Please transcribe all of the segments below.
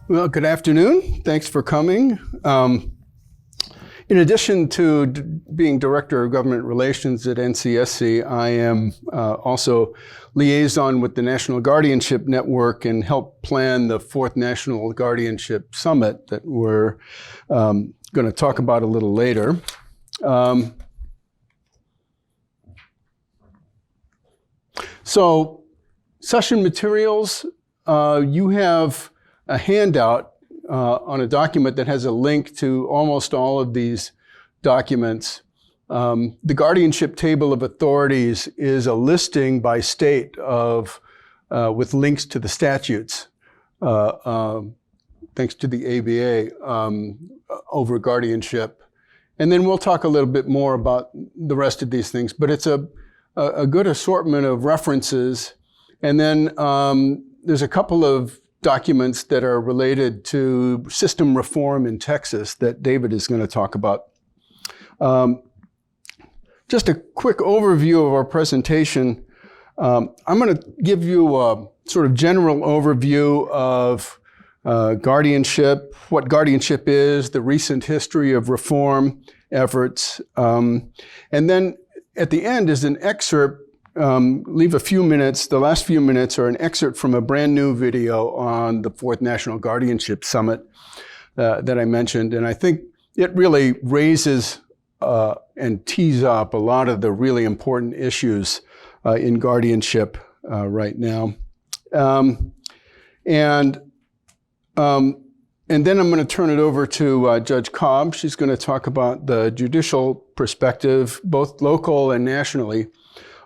Well, good afternoon. Thanks for coming. In addition to being Director of Government Relations at NCSC, I am also liaison with the National Guardianship Network and help plan the 4th National Guardianship Summit that we're going to talk about a little later. So, session materials, you have a handout on a document that has a link to almost all of these documents. The Guardianship Table of Authorities is a listing by state of, with links to the statutes, thanks to the ABA, over guardianship. And then we'll talk a little bit more about the rest of these things, but it's a good assortment of references. And then there's a couple of documents that are related to system reform in Texas that David is going to talk about. Just a quick overview of our presentation. I'm going to give you a sort of general overview of guardianship, what guardianship is, the recent history of reform efforts, and then at the end is an excerpt. Leave a few minutes. The last few minutes are an excerpt from a brand new video on the 4th National Guardianship Summit that I mentioned. And I think it really raises and tees up a lot of the really important issues in guardianship right now. And then I'm going to turn it over to Judge Cobb. She's going to talk about the judicial perspective, both local and nationally,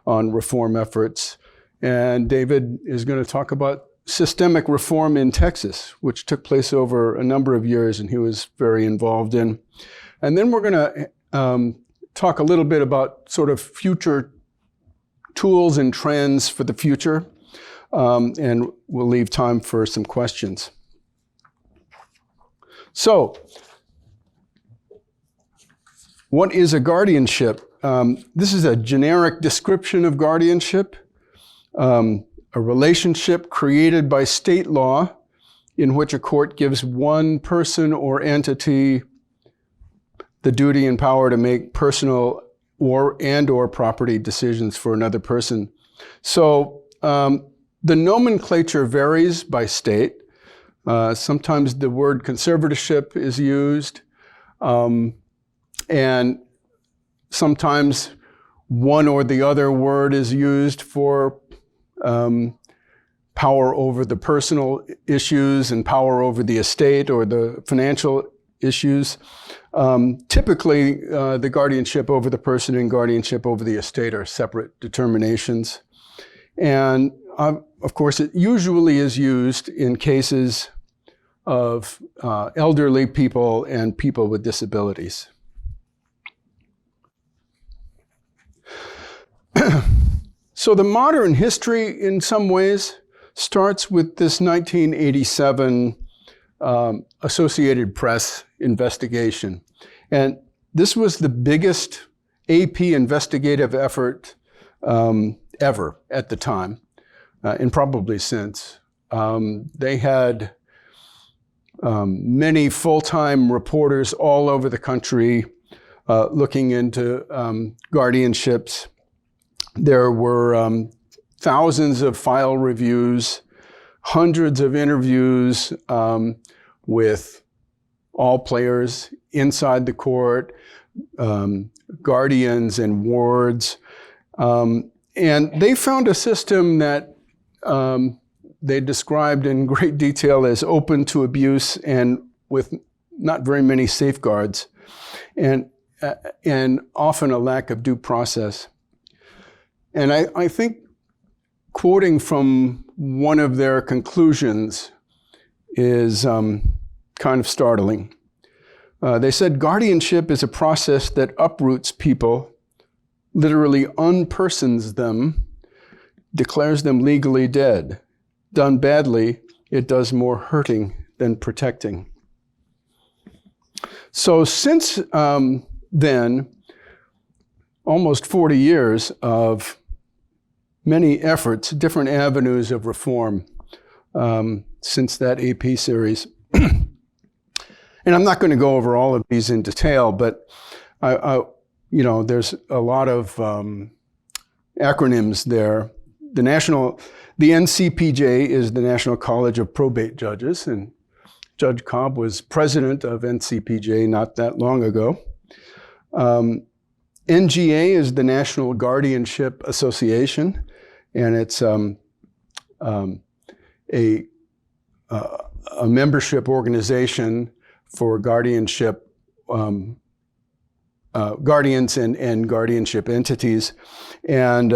on reform efforts. And David is going to talk about systemic reform in Texas, which took place over a number of years and he was very involved in. And then we're going to talk a little bit about sort of future tools and trends for the future. And we'll leave time for some questions. So, what is a guardianship? This is a generic description of guardianship, a relationship created by state law in which a court gives one person or entity the duty and power to make personal or property decisions for another person. So the nomenclature varies by state. Sometimes the word conservatorship is used, and sometimes one or the other word is used for power over the personal issues and power over the estate or the financial issues. Typically, the guardianship over the person and guardianship over the estate are separate determinations. And of course, it usually is used in cases of elderly people and people with disabilities. So the modern history, in some ways, starts with this 1987 Associated Press investigation. And this was the biggest AP investigative effort ever at the time, and probably since. They had many full-time reporters all over the country looking into guardianships. There were thousands of file reviews, hundreds of interviews with all players inside the court, guardians and wards. And they found a system that they described in great detail as open to abuse and with not very many safeguards, and often a lack of due process. And I think quoting from one of their conclusions is kind of startling. They said, "Guardianship is a process that uproots people, literally unpersons them, declares them legally dead. Done badly, it does more hurting than protecting." So since then, almost 40 years of many efforts, different avenues of reform since that AP series. And I'm not going to go over all of these in detail, but there's a lot of acronyms there. The NCPJ is the National College of Probate Judges, and Judge Cobb was president of NCPJ not that long ago. NGA is the National Guardianship Association, and it's a membership organization for guardianship, guardians and guardianship entities, and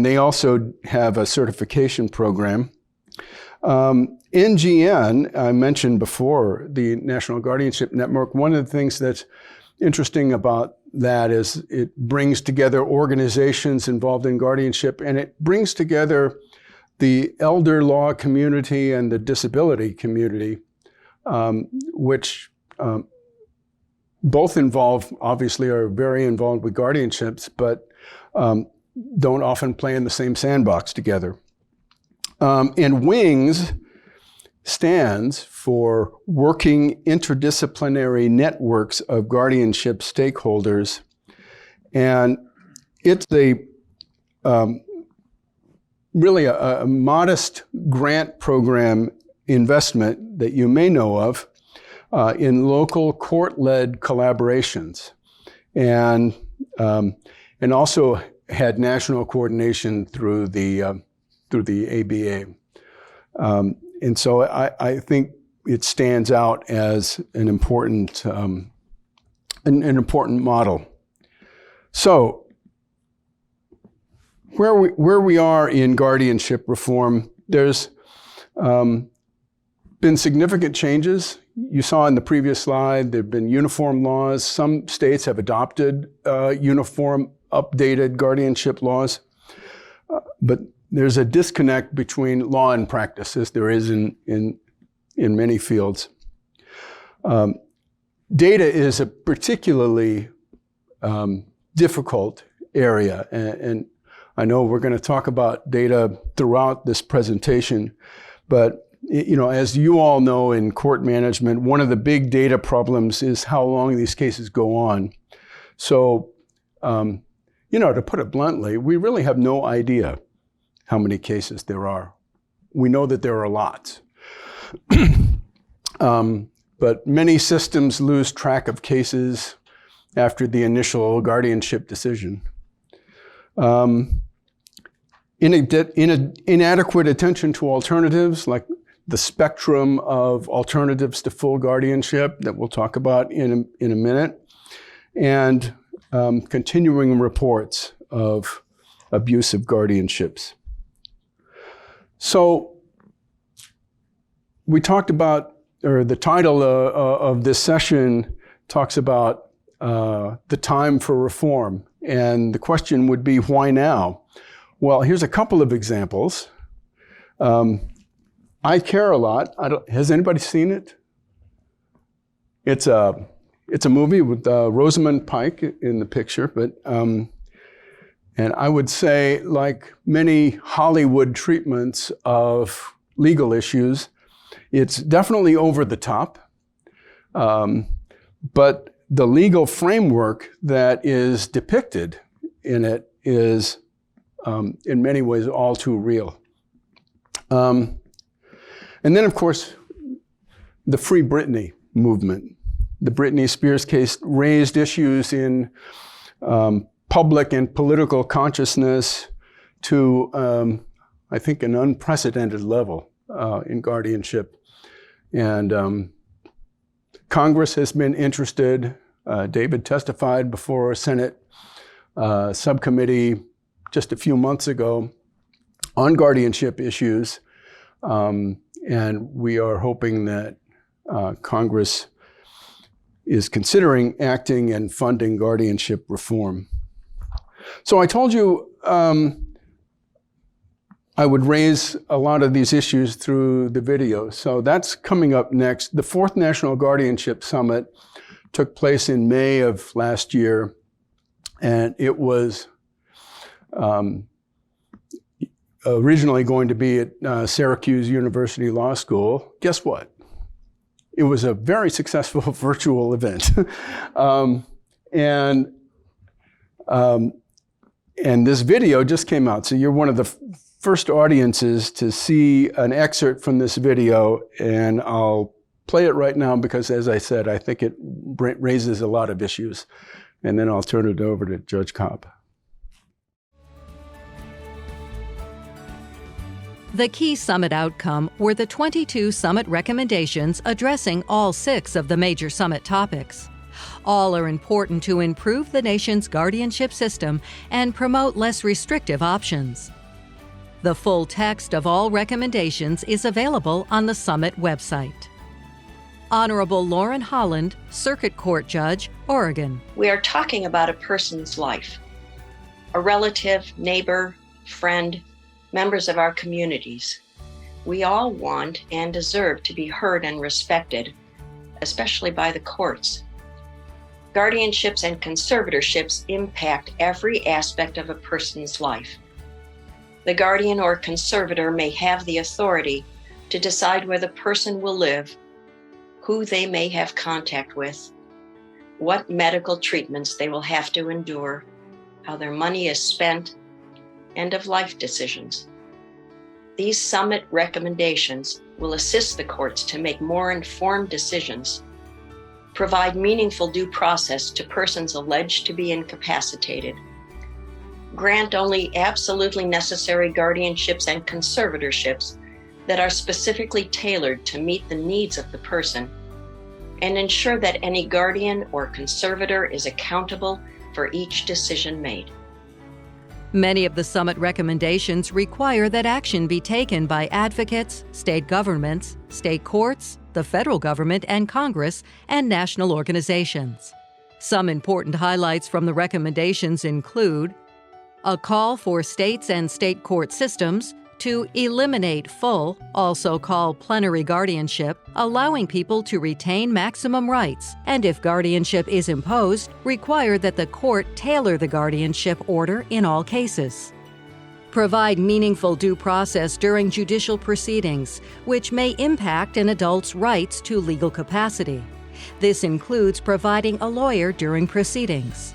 they also have a certification program. NGN, I mentioned before, the National Guardianship Network. One of the things that's interesting about that is it brings together organizations involved in guardianship, and it brings together the elder law community and the disability community, which both obviously are very involved with guardianships, but don't often play in the same sandbox together. And WINGS stands for Working Interdisciplinary Networks of Guardianship Stakeholders. And it's really a modest grant program investment that you may know of in local court-led collaborations, and also had national coordination through the ABA. And so I think it stands out as an important model. So where we are in guardianship reform, there's been significant changes. You saw in the previous slide, there have been uniform laws. Some states have adopted uniform, updated guardianship laws, but there's a disconnect between law and practice, as there is in many fields. Data is a particularly difficult area, and I know we're going to talk about data throughout this presentation, but as you all know in court management, one of the big data problems is how long these cases go on. So, to put it bluntly, we really have no idea how many cases there are. We know that there are lots. But many systems lose track of cases after the initial guardianship decision. Inadequate attention to alternatives, like the spectrum of alternatives to full guardianship that we'll talk about in a minute, and continuing reports of abusive guardianships. So we talked about, or the title of this session talks about the time for reform. And the question would be, why now? Well, here's a couple of examples. I Care a Lot. Has anybody seen it? It's a movie with Rosamund Pike in the picture, but and I would say, like many Hollywood treatments of legal issues, it's definitely over the top, but the legal framework that is depicted in it is, in many ways, all too real. And then, of course, the Free Britney movement. The Britney Spears case raised issues in public and political consciousness to, I think, an unprecedented level in guardianship. And Congress has been interested. David testified before a Senate subcommittee just a few months ago on guardianship issues. And we are hoping that Congress is considering acting and funding guardianship reform. So I told you I would raise a lot of these issues through the video. So that's coming up next. The 4th National Guardianship Summit took place in May of last year, and it was originally going to be at Syracuse University Law School. Guess what? it was a very successful virtual event. And this video just came out. So you're one of the first audiences to see an excerpt from this video, and I'll play it right now because, as I said, I think it raises a lot of issues. And then I'll turn it over to Judge Cobb. The key summit outcome were the 22 summit recommendations addressing all 6 of the major summit topics. All are important to improve the nation's guardianship system and promote less restrictive options. The full text of all recommendations is available on the summit website. Honorable Lauren Holland, Circuit Court Judge, Oregon. We are talking about a person's life, a relative, neighbor, friend, members of our communities. We all want and deserve to be heard and respected, especially by the courts. Guardianships and conservatorships impact every aspect of a person's life. The guardian or conservator may have the authority to decide where the person will live, who they may have contact with, what medical treatments they will have to endure, how their money is spent, end-of-life decisions. These summit recommendations will assist the courts to make more informed decisions, provide meaningful due process to persons alleged to be incapacitated, grant only absolutely necessary guardianships and conservatorships that are specifically tailored to meet the needs of the person, and ensure that any guardian or conservator is accountable for each decision made. Many of the summit recommendations require that action be taken by advocates, state governments, state courts, the federal government and Congress, and national organizations. Some important highlights from the recommendations include a call for states and state court systems to eliminate full, also called plenary guardianship, allowing people to retain maximum rights, and if guardianship is imposed, require that the court tailor the guardianship order in all cases. Provide meaningful due process during judicial proceedings, which may impact an adult's rights to legal capacity. This includes providing a lawyer during proceedings.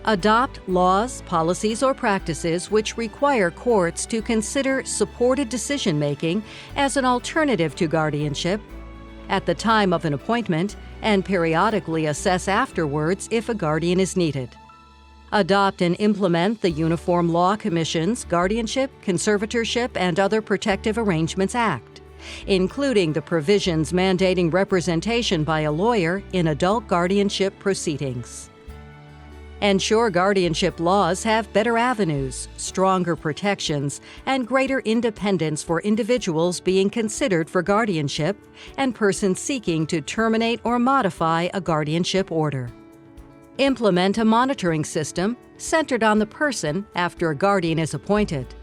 Adopt laws, policies, or practices which require courts to consider supported decision-making as an alternative to guardianship at the time of an appointment and periodically assess afterwards if a guardian is needed. Adopt and implement the Uniform Law Commission's Guardianship, Conservatorship, and Other Protective Arrangements Act, including the provisions mandating representation by a lawyer in adult guardianship proceedings. Ensure guardianship laws have better avenues, stronger protections, and greater independence for individuals being considered for guardianship and persons seeking to terminate or modify a guardianship order. Implement a monitoring system centered on the person after a guardian is appointed.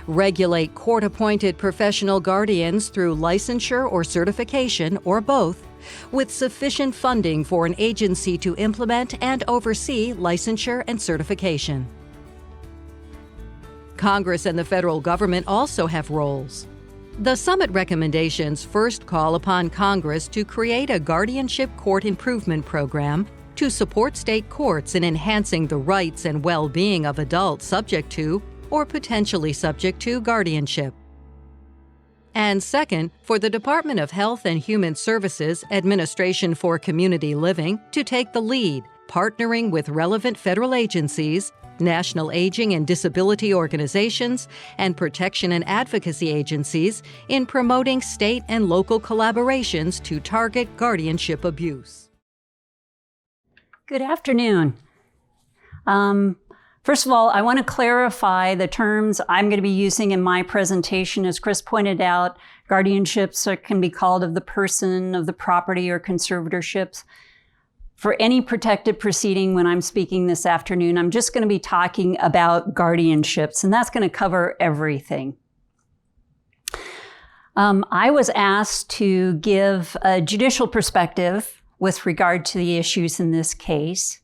Regulate court-appointed professional guardians through licensure or certification, or both, with sufficient funding for an agency to implement and oversee licensure and certification. Congress and the federal government also have roles. The summit recommendations first call upon Congress to create a guardianship court improvement program to support state courts in enhancing the rights and well-being of adults subject to or potentially subject to guardianship. And second, for the Department of Health and Human Services Administration for Community Living to take the lead, partnering with relevant federal agencies, national aging and disability organizations, and protection and advocacy agencies in promoting state and local collaborations to target guardianship abuse. Good afternoon. First of all, I want to clarify the terms I'm going to be using in my presentation. As Chris pointed out, guardianships can be called of the person, of the property, or conservatorships. For any protected proceeding when I'm speaking this afternoon, I'm just going to be talking about guardianships, and that's going to cover everything. I was asked to give a judicial perspective with regard to the issues in this case.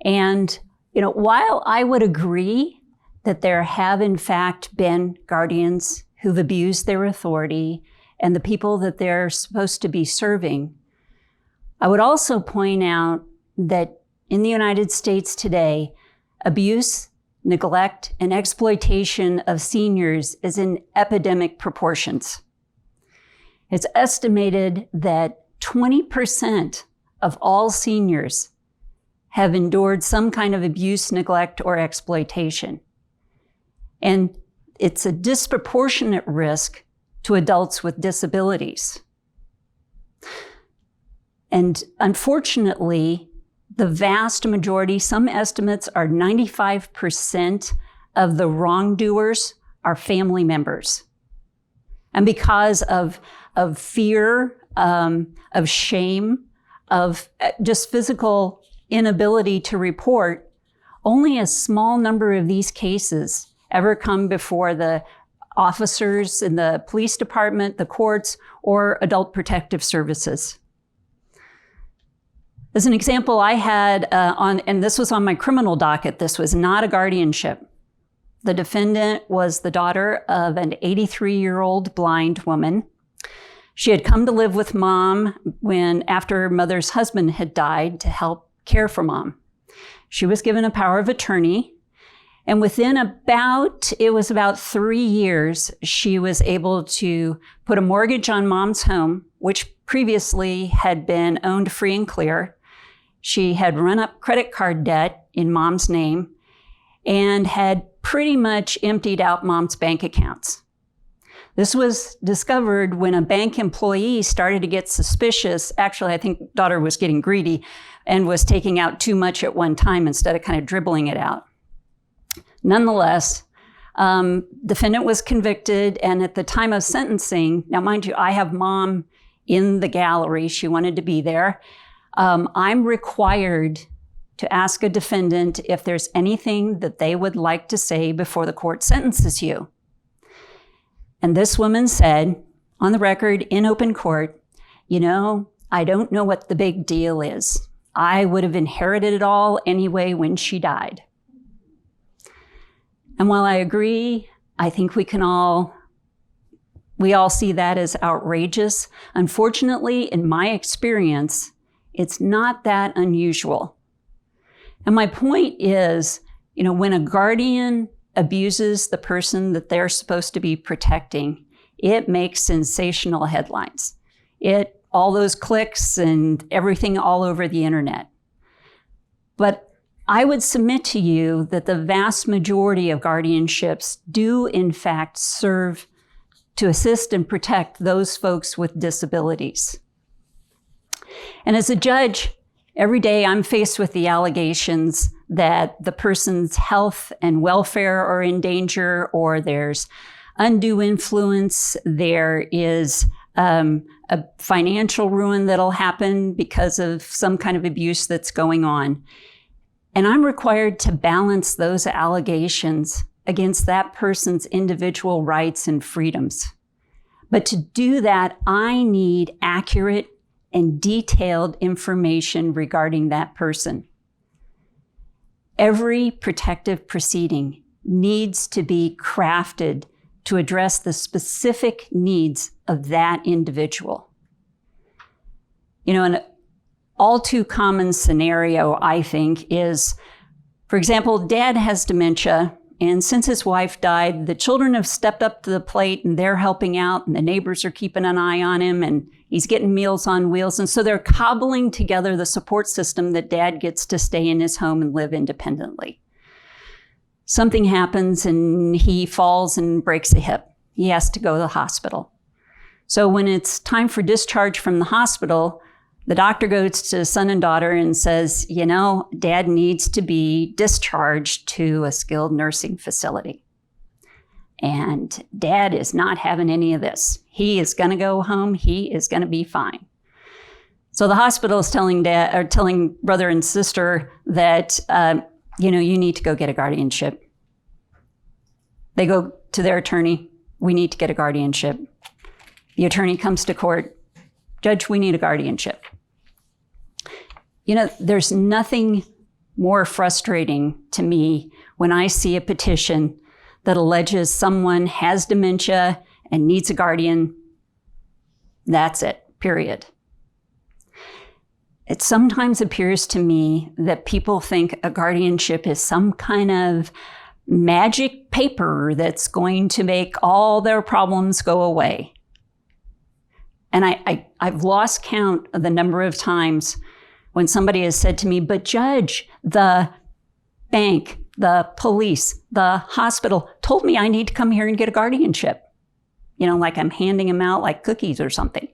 And while I would agree that there have in fact been guardians who've abused their authority and the people that they're supposed to be serving. I would also point out that in the United States today, abuse, neglect, and exploitation of seniors is in epidemic proportions. It's estimated that 20% of all seniors have endured some kind of abuse, neglect, or exploitation. And it's a disproportionate risk to adults with disabilities. And unfortunately, the vast majority, some estimates are 95% of the wrongdoers are family members. And because of fear, of shame, of just physical inability to report, only a small number of these cases ever come before the officers in the police department, the courts, or adult protective services. As an example, I had and this was on my criminal docket, this was not a guardianship. The defendant was the daughter of an 83-year-old blind woman. She had come to live with mom after mother's husband had died to help care for mom. She was given a power of attorney, and within about 3 years, she was able to put a mortgage on mom's home, which previously had been owned free and clear. She had run up credit card debt in mom's name and had pretty much emptied out mom's bank accounts. This was discovered when a bank employee started to get suspicious. Actually, I think daughter was getting greedy and was taking out too much at one time instead of kind of dribbling it out. Nonetheless, defendant was convicted, and at the time of sentencing, now mind you, I have mom in the gallery. She wanted to be there. I'm required to ask a defendant if there's anything that they would like to say before the court sentences you. And this woman said, on the record, in open court, I don't know what the big deal is. I would have inherited it all anyway when she died. And while I agree, I think we all see that as outrageous. Unfortunately, in my experience, it's not that unusual. And my point is, when a guardian abuses the person that they're supposed to be protecting, it makes sensational headlines. All those clicks and everything all over the internet. But I would submit to you that the vast majority of guardianships do in fact serve to assist and protect those folks with disabilities. And as a judge, every day I'm faced with the allegations that the person's health and welfare are in danger, or there's undue influence, there is a financial ruin that'll happen because of some kind of abuse that's going on. And I'm required to balance those allegations against that person's individual rights and freedoms. But to do that, I need accurate and detailed information regarding that person. Every protective proceeding needs to be crafted to address the specific needs of that individual. An all too common scenario, I think, is, for example, dad has dementia, and since his wife died, the children have stepped up to the plate and they're helping out, and the neighbors are keeping an eye on him, and he's getting Meals on Wheels. And so they're cobbling together the support system that dad gets to stay in his home and live independently. Something happens and he falls and breaks a hip. He has to go to the hospital. So when it's time for discharge from the hospital, the doctor goes to son and daughter and says, dad needs to be discharged to a skilled nursing facility. And dad is not having any of this. He is going to go home. He is going to be fine. So the hospital is telling brother and sister that, you need to go get a guardianship. They go to their attorney. We need to get a guardianship. The attorney comes to court. Judge, we need a guardianship. There's nothing more frustrating to me when I see a petition that alleges someone has dementia and needs a guardian, That's it, period. It sometimes appears to me that people think a guardianship is some kind of magic paper that's going to make all their problems go away. And I've lost count of the number of times when somebody has said to me, but Judge, the bank, the police, the hospital told me I need to come here and get a guardianship. You know, like I'm handing them out like cookies or something.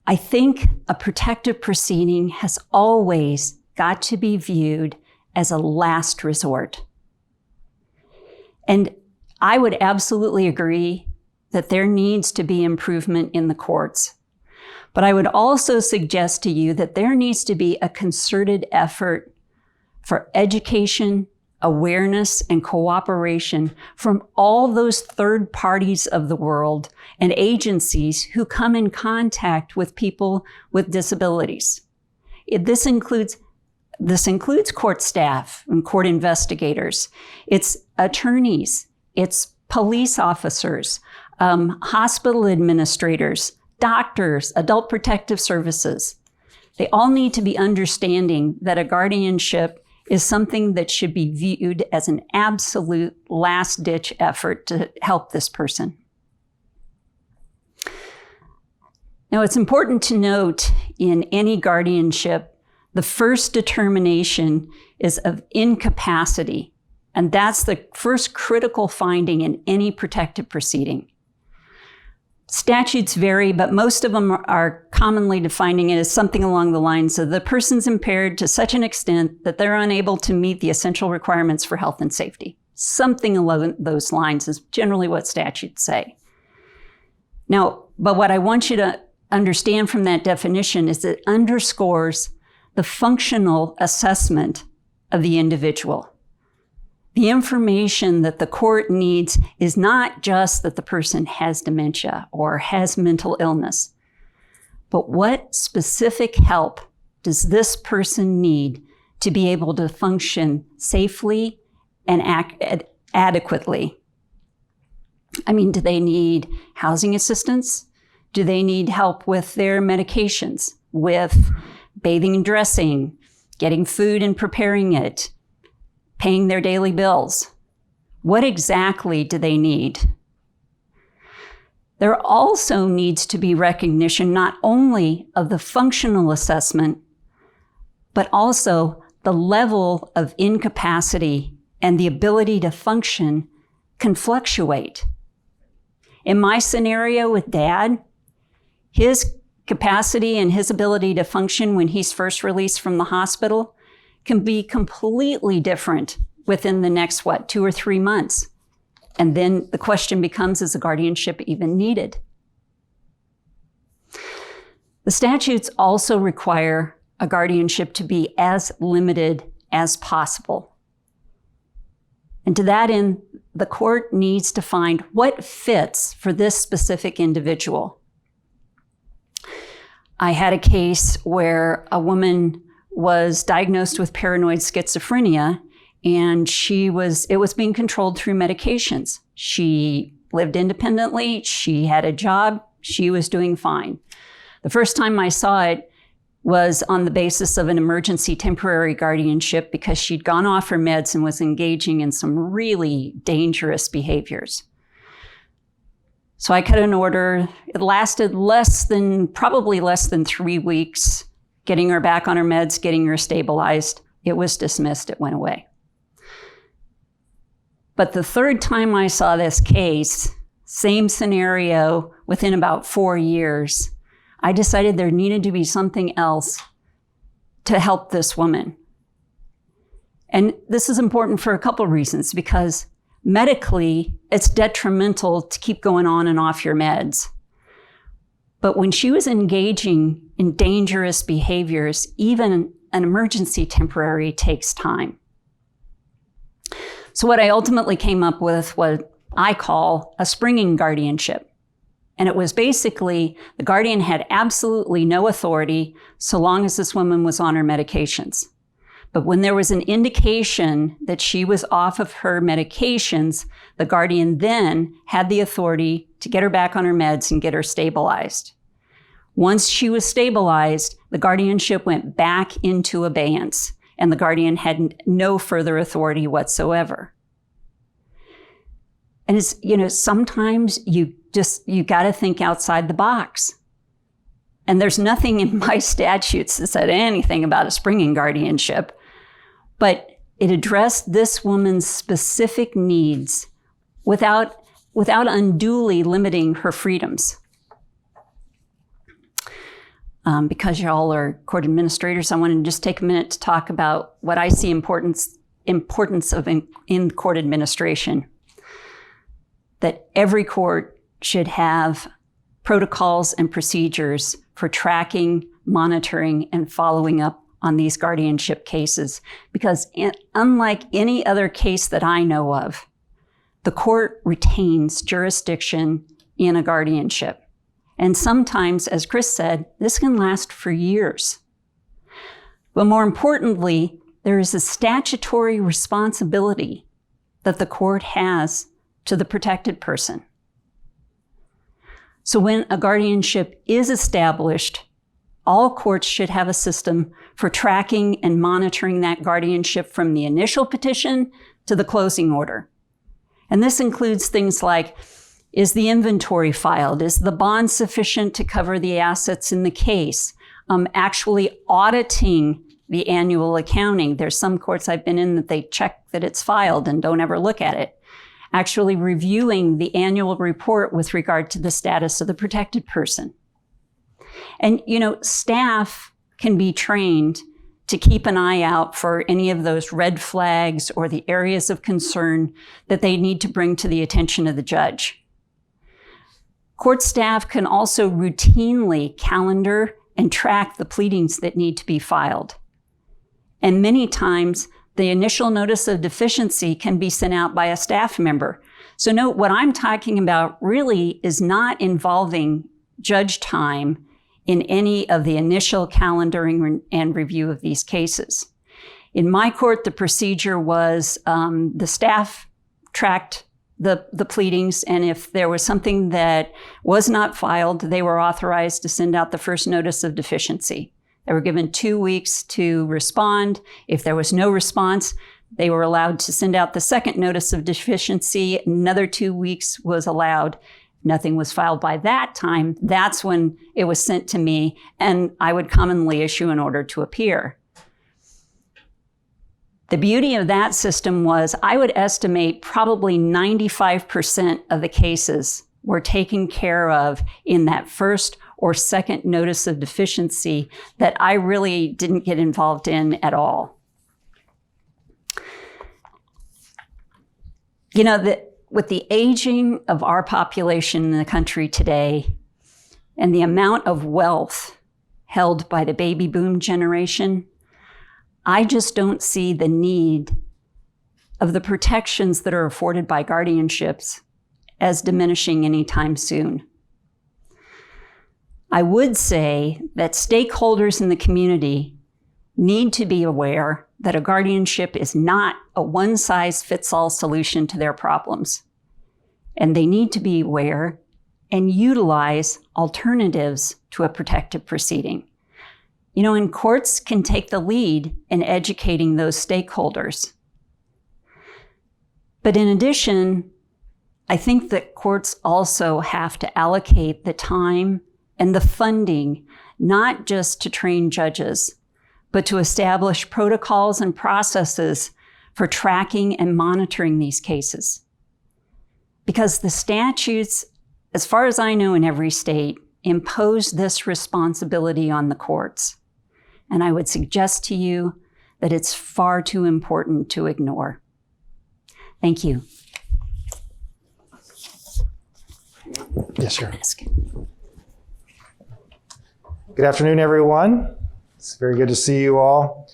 I think a protective proceeding has always got to be viewed as a last resort. And I would absolutely agree that there needs to be improvement in the courts. But I would also suggest to you that there needs to be a concerted effort for education, awareness, and cooperation from all those third parties of the world and agencies who come in contact with people with disabilities. This includes court staff and court investigators. It's attorneys. It's police officers, hospital administrators, doctors, adult protective services. They all need to be understanding that a guardianship is something that should be viewed as an absolute last-ditch effort to help this person. Now, it's important to note in any guardianship, the first determination is of incapacity, and that's the first critical finding in any protective proceeding. Statutes vary, but most of them are commonly defining it as something along the lines of the person's impaired to such an extent that they're unable to meet the essential requirements for health and safety. Something along those lines is generally what statutes say. Now, but what I want you to understand from that definition is it underscores the functional assessment of the individual. The information that the court needs is not just that the person has dementia or has mental illness, but what specific help does this person need to be able to function safely and adequately? I mean, do they need housing assistance? Do they need help with their medications, with bathing and dressing, getting food and preparing it, paying their daily bills? What exactly do they need? There also needs to be recognition not only of the functional assessment, but also the level of incapacity and the ability to function can fluctuate. In my scenario with Dad, his capacity and his ability to function when he's first released from the hospital can be completely different within the next, 2 or 3 months. And then the question becomes, is a guardianship even needed? The statutes also require a guardianship to be as limited as possible. And to that end, the court needs to find what fits for this specific individual. I had a case where a woman was diagnosed with paranoid schizophrenia, and it was being controlled through medications. She lived independently, she had a job, she was doing fine. The first time I saw it was on the basis of an emergency temporary guardianship because she'd gone off her meds and was engaging in some really dangerous behaviors. So I cut an order. It lasted probably less than 3 weeks, getting her back on her meds, getting her stabilized. It was dismissed, it went away. But the third time I saw this case, same scenario, within about 4 years, I decided there needed to be something else to help this woman. And this is important for a couple of reasons, because medically, it's detrimental to keep going on and off your meds. But when she was engaging in dangerous behaviors, even an emergency temporary takes time. So what I ultimately came up with what I call a springing guardianship. And it was basically the guardian had absolutely no authority so long as this woman was on her medications. But when there was an indication that she was off of her medications, the guardian then had the authority to get her back on her meds and get her stabilized. Once she was stabilized, the guardianship went back into abeyance, and the guardian had no further authority whatsoever. And it's, sometimes you got to think outside the box. And there's nothing in my statutes that said anything about a springing guardianship, but it addressed this woman's specific needs without unduly limiting her freedoms. Because y'all are court administrators, I want to just take a minute to talk about what I see importance of in court administration. That every court should have protocols and procedures for tracking, monitoring, and following up on these guardianship cases. Because unlike any other case that I know of, the court retains jurisdiction in a guardianship. And sometimes, as Chris said, this can last for years. But more importantly, there is a statutory responsibility that the court has to the protected person. So when a guardianship is established, all courts should have a system for tracking and monitoring that guardianship from the initial petition to the closing order. And this includes things like, is the inventory filed? Is the bond sufficient to cover the assets in the case? Actually auditing the annual accounting. There's some courts I've been in that they check that it's filed and don't ever look at it. Actually reviewing the annual report with regard to the status of the protected person. And, staff can be trained to keep an eye out for any of those red flags or the areas of concern that they need to bring to the attention of the judge. Court staff can also routinely calendar and track the pleadings that need to be filed. And many times, the initial notice of deficiency can be sent out by a staff member. So note, what I'm talking about really is not involving judge time in any of the initial calendaring and review of these cases. In my court, the procedure was the staff tracked the pleadings, and if there was something that was not filed, they were authorized to send out the first notice of deficiency. They were given 2 weeks to respond. If there was no response, they were allowed to send out the second notice of deficiency. Another 2 weeks was allowed. Nothing was filed by that time. That's when it was sent to me, and I would commonly issue an order to appear. The beauty of that system was I would estimate probably 95% of the cases were taken care of in that first or second notice of deficiency that I really didn't get involved in at all. With the aging of our population in the country today and the amount of wealth held by the baby boom generation, I just don't see the need of the protections that are afforded by guardianships as diminishing anytime soon. I would say that stakeholders in the community need to be aware that a guardianship is not a one-size-fits-all solution to their problems. And they need to be aware and utilize alternatives to a protective proceeding. And courts can take the lead in educating those stakeholders. But in addition, I think that courts also have to allocate the time and the funding, not just to train judges, but to establish protocols and processes for tracking and monitoring these cases. Because the statutes, as far as I know in every state, impose this responsibility on the courts. And I would suggest to you that it's far too important to ignore. Thank you. Yes, sir. Good afternoon, everyone. It's very good to see you all.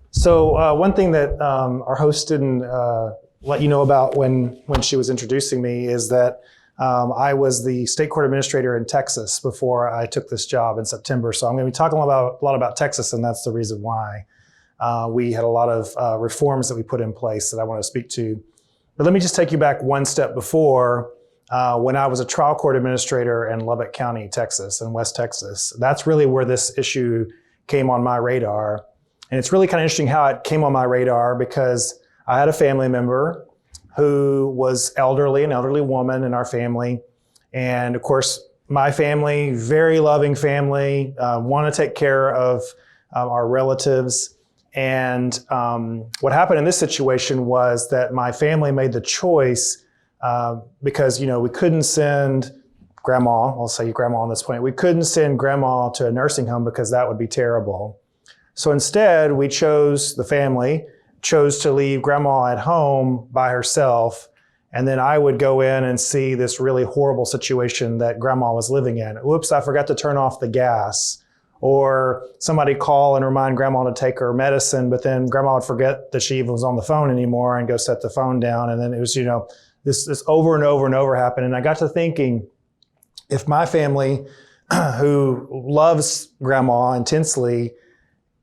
So one thing that our host didn't let you know about when she was introducing me is that I was the state court administrator in Texas before I took this job in September. So I'm going to be talking a lot about Texas, and that's the reason why. we had a lot of reforms that we put in place that I want to speak to. But let me just take you back one step before. When I was a trial court administrator in Lubbock County, Texas, in West Texas. That's really where this issue came on my radar. And it's really kind of interesting how it came on my radar, because I had a family member who was elderly, an elderly woman in our family. And of course, my family, very loving family, want to take care of our relatives. And what happened in this situation was that my family made the choice, because, we couldn't send grandma, I'll say grandma on this point, we couldn't send grandma to a nursing home because that would be terrible. So instead, the family chose to leave grandma at home by herself. And then I would go in and see this really horrible situation that grandma was living in. Whoops, I forgot to turn off the gas. Or somebody call and remind grandma to take her medicine, but then grandma would forget that she even was on the phone anymore and go set the phone down. And then it was, this over and over and over happened. And I got to thinking, if my family, who loves grandma intensely,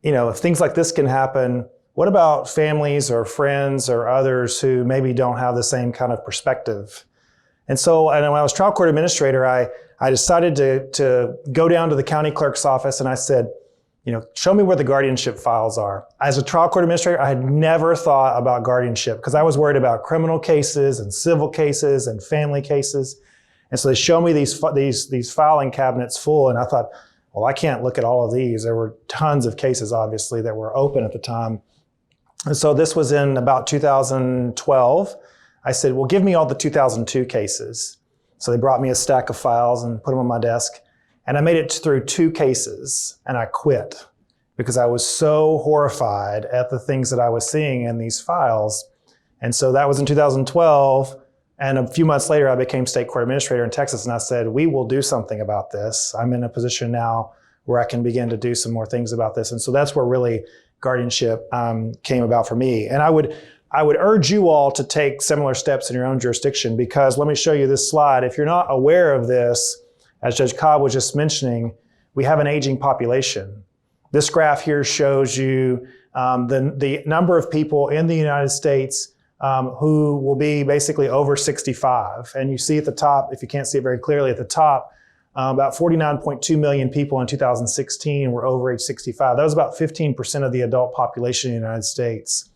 if things like this can happen, what about families or friends or others who maybe don't have the same kind of perspective? And so when I was trial court administrator, I decided to go down to the county clerk's office and I said, show me where the guardianship files are. As a trial court administrator, I had never thought about guardianship because I was worried about criminal cases and civil cases and family cases. And so they show me these filing cabinets full, and I thought, well, I can't look at all of these. There were tons of cases, obviously, that were open at the time. And so this was in about 2012. I said, well, give me all the 2002 cases. So they brought me a stack of files and put them on my desk. And I made it through 2 cases and I quit because I was so horrified at the things that I was seeing in these files. And so that was in 2012. And a few months later, I became state court administrator in Texas. And I said, we will do something about this. I'm in a position now where I can begin to do some more things about this. And so that's where really guardianship came about for me. And I would urge you all to take similar steps in your own jurisdiction, because let me show you this slide. If you're not aware of this, as Judge Cobb was just mentioning, we have an aging population. This graph here shows you the number of people in the United States who will be basically over 65. And you see at the top, if you can't see it very clearly at the top, about 49.2 million people in 2016 were over age 65. That was about 15% of the adult population in the United States.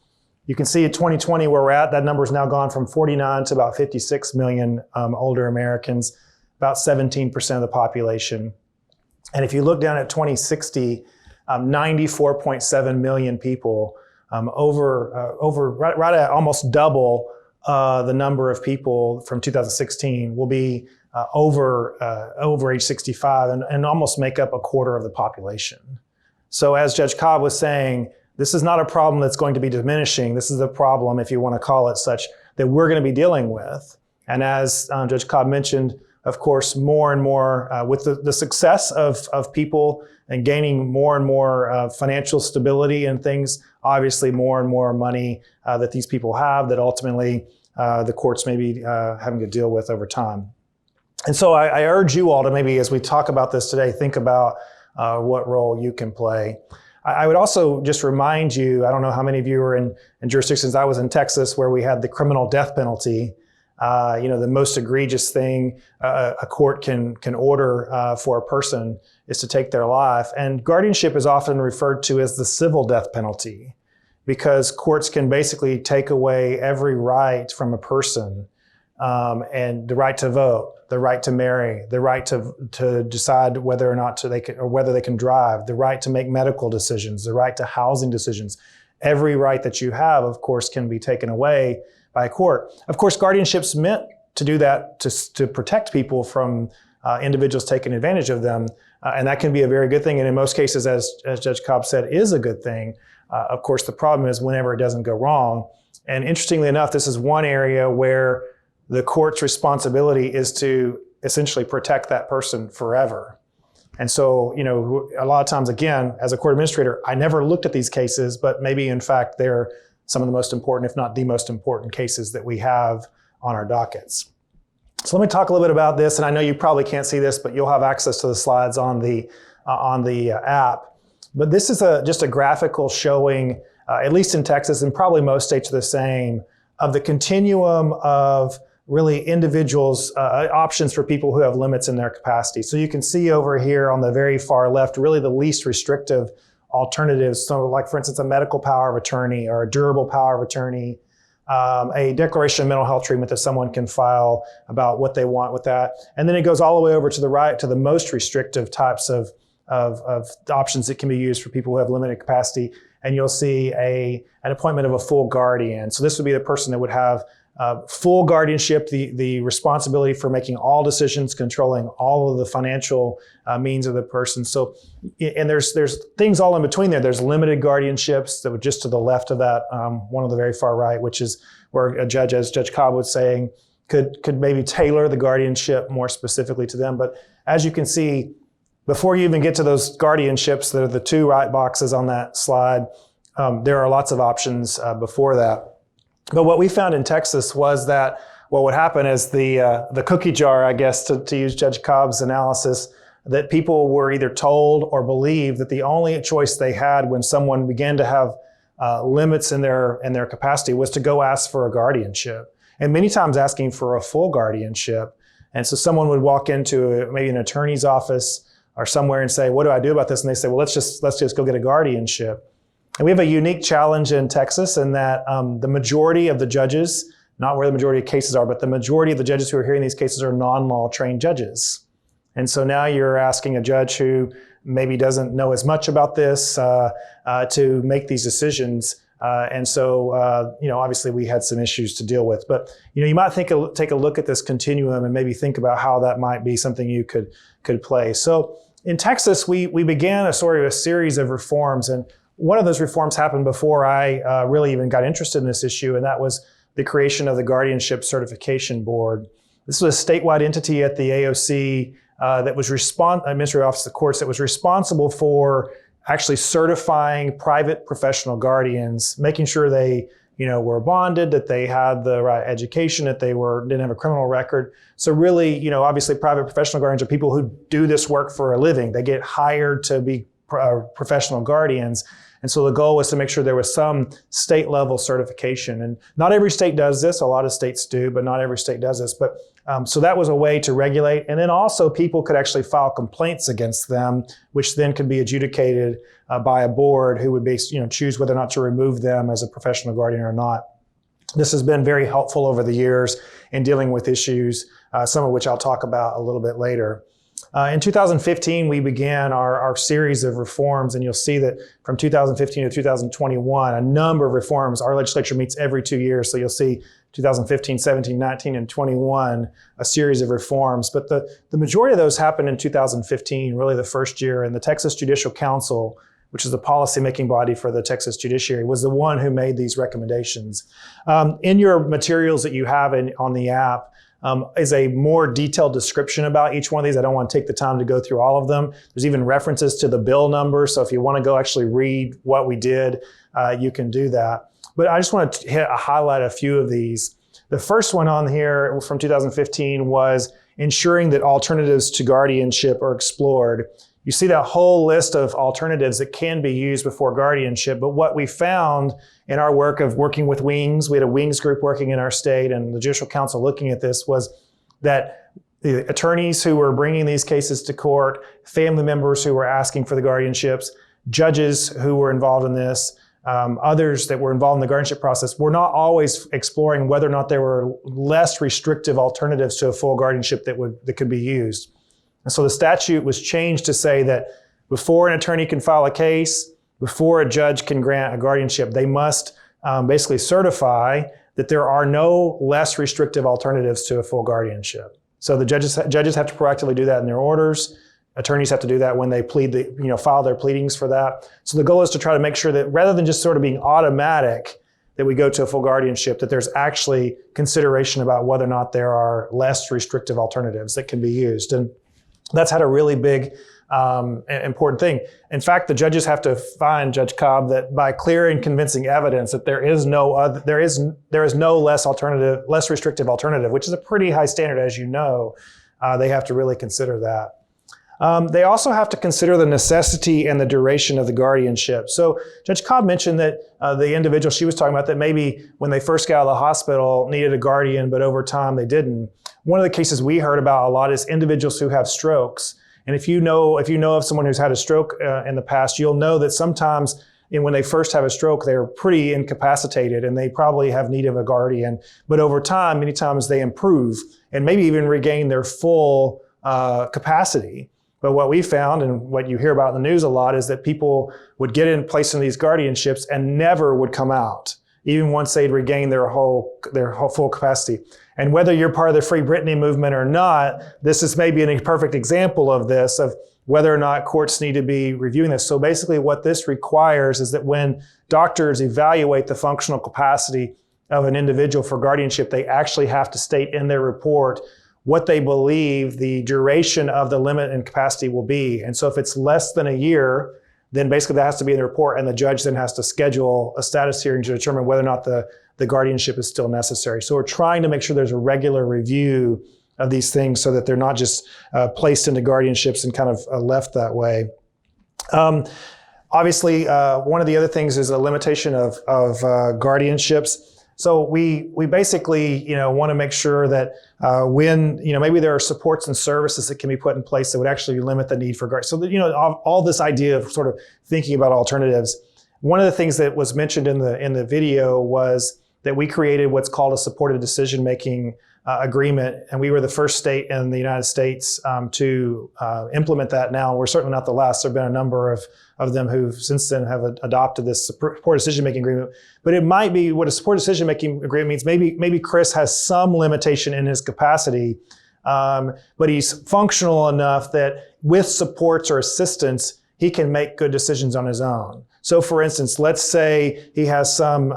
You can see in 2020 where we're at, that number has now gone from 49 to about 56 million older Americans, about 17% of the population. And if you look down at 2060, 94.7 million people, right at almost double the number of people from 2016 will be over age 65 and almost make up a quarter of the population. So as Judge Cobb was saying, this is not a problem that's going to be diminishing. This is a problem, if you want to call it such, that we're going to be dealing with. And as Judge Cobb mentioned, of course, more and more with the success of people and gaining more and more financial stability and things, obviously more and more money that these people have that ultimately the courts may be having to deal with over time. And so I urge you all to maybe, as we talk about this today, think about what role you can play. I would also just remind you, I don't know how many of you were in jurisdictions. I was in Texas where we had the criminal death penalty. The most egregious thing a court can order for a person is to take their life. And guardianship is often referred to as the civil death penalty, because courts can basically take away every right from a person, and the right to vote, the right to marry, the right to decide whether or not whether they can drive, the right to make medical decisions, the right to housing decisions. Every right that you have, of course, can be taken away by a court. Of course, guardianship's meant to do that to protect people from individuals taking advantage of them, and that can be a very good thing. And in most cases, as Judge Cobb said, is a good thing. Of course, the problem is whenever it doesn't go wrong. And interestingly enough, this is one area where the court's responsibility is to essentially protect that person forever. And so, a lot of times, again, as a court administrator, I never looked at these cases, but maybe in fact they're some of the most important, if not the most important cases that we have on our dockets. So let me talk a little bit about this. And I know you probably can't see this, but you'll have access to the slides on the app. But this is just a graphical showing at least in Texas, and probably most states are the same, of the continuum of really individuals, options for people who have limits in their capacity. So you can see over here on the very far left, really the least restrictive alternatives. So like, for instance, a medical power of attorney or a durable power of attorney, a declaration of mental health treatment that someone can file about what they want with that. And then it goes all the way over to the right to the most restrictive types of options that can be used for people who have limited capacity. And you'll see an appointment of a full guardian. So this would be the person that would have full guardianship, the responsibility for making all decisions, controlling all of the financial means of the person. So, and there's things all in between there. There's limited guardianships that were just to the left of that, one on the very far right, which is where a judge, as Judge Cobb was saying, could maybe tailor the guardianship more specifically to them. But as you can see, before you even get to those guardianships, that are the two right boxes on that slide, there are lots of options before that. But what we found in Texas was that what would happen is the cookie jar, I guess, to use Judge Cobb's analysis, that people were either told or believed that the only choice they had when someone began to have limits in their capacity was to go ask for a guardianship, and many times asking for a full guardianship. And so someone would walk into maybe an attorney's office or somewhere and say, "What do I do about this?" And they say, "Well, let's just go get a guardianship." And we have a unique challenge in Texas in that the majority of the judges, not where the majority of cases are, but the majority of the judges who are hearing these cases are non-law trained judges. And so now you're asking a judge who maybe doesn't know as much about this to make these decisions. And so, obviously we had some issues to deal with. But, you might take a look at this continuum and maybe think about how that might be something you could play. So in Texas, we began a series of reforms. And one of those reforms happened before I really even got interested in this issue, and that was the creation of the Guardianship Certification Board. This was a statewide entity at the AOC that was Administrative Office of the Courts, that was responsible for actually certifying private professional guardians, making sure they were bonded, that they had the right education, that they didn't have a criminal record. So really, obviously private professional guardians are people who do this work for a living. They get hired to be professional guardians. And so the goal was to make sure there was some state level certification. And not every state does this. A lot of states do, but not every state does this. But so that was a way to regulate. And then also people could actually file complaints against them, which then could be adjudicated by a board who would choose whether or not to remove them as a professional guardian or not. This has been very helpful over the years in dealing with issues, some of which I'll talk about a little bit later. In 2015, we began our series of reforms, and you'll see that from 2015 to 2021, a number of reforms. Our legislature meets every 2 years, so you'll see 2015, 17, 19, and 21, a series of reforms. But the majority of those happened in 2015, really the first year, and the Texas Judicial Council, which is the policymaking body for the Texas judiciary, was the one who made these recommendations. In your materials that you have on the app, is a more detailed description about each one of these. I don't want to take the time to go through all of them. There's even references to the bill number. So if you want to go actually read what we did, you can do that. But I just want to highlight a few of these. The first one on here from 2015 was ensuring that alternatives to guardianship are explored. You see that whole list of alternatives that can be used before guardianship. But what we found in our work of working with WINGS, we had a WINGS group working in our state and the Judicial Council looking at this, was that the attorneys who were bringing these cases to court, family members who were asking for the guardianships, judges who were involved in this, others that were involved in the guardianship process, were not always exploring whether or not there were less restrictive alternatives to a full guardianship that could be used. And so the statute was changed to say that before an attorney can file a case, before a judge can grant a guardianship, they must basically certify that there are no less restrictive alternatives to a full guardianship. So the judges have to proactively do that in their orders. Attorneys have to do that when they file their pleadings for that. So the goal is to try to make sure that rather than just sort of being automatic that we go to a full guardianship, that there's actually consideration about whether or not there are less restrictive alternatives that can be used. And that's had a really big, important thing. In fact, the judges have to find, Judge Cobb, that by clear and convincing evidence that there is no less restrictive alternative, which is a pretty high standard, as you know. They have to really consider that. They also have to consider the necessity and the duration of the guardianship. So Judge Cobb mentioned that the individual she was talking about that maybe when they first got out of the hospital needed a guardian, but over time they didn't. One of the cases we heard about a lot is individuals who have strokes. And if you know of someone who's had a stroke in the past, you'll know that sometimes when they first have a stroke, they're pretty incapacitated and they probably have need of a guardian. But over time, many times they improve and maybe even regain their full capacity. But what we found and what you hear about in the news a lot is that people would get in place in these guardianships and never would come out, even once they'd regained their whole full capacity. And whether you're part of the Free Britney movement or not, this is maybe a perfect example of this, of whether or not courts need to be reviewing this. So basically what this requires is that when doctors evaluate the functional capacity of an individual for guardianship, they actually have to state in their report what they believe the duration of the limit and capacity will be. And so if it's less than a year, then basically that has to be in the report, and the judge then has to schedule a status hearing to determine whether or not the guardianship is still necessary. So we're trying to make sure there's a regular review of these things so that they're not just placed into guardianships and kind of left that way. Obviously, one of the other things is a limitation of guardianships. So we basically, want to make sure that when, maybe there are supports and services that can be put in place that would actually limit the need for guardians. So, all this idea of sort of thinking about alternatives. One of the things that was mentioned in the video was that we created what's called a supported decision-making agreement, and we were the first state in the United States to implement that now. We're certainly not the last. There have been a number of them who since then have adopted this supported decision-making agreement. But it might be what a supported decision-making agreement means. Maybe Chris has some limitation in his capacity, but he's functional enough that with supports or assistance, he can make good decisions on his own. So for instance, let's say he has some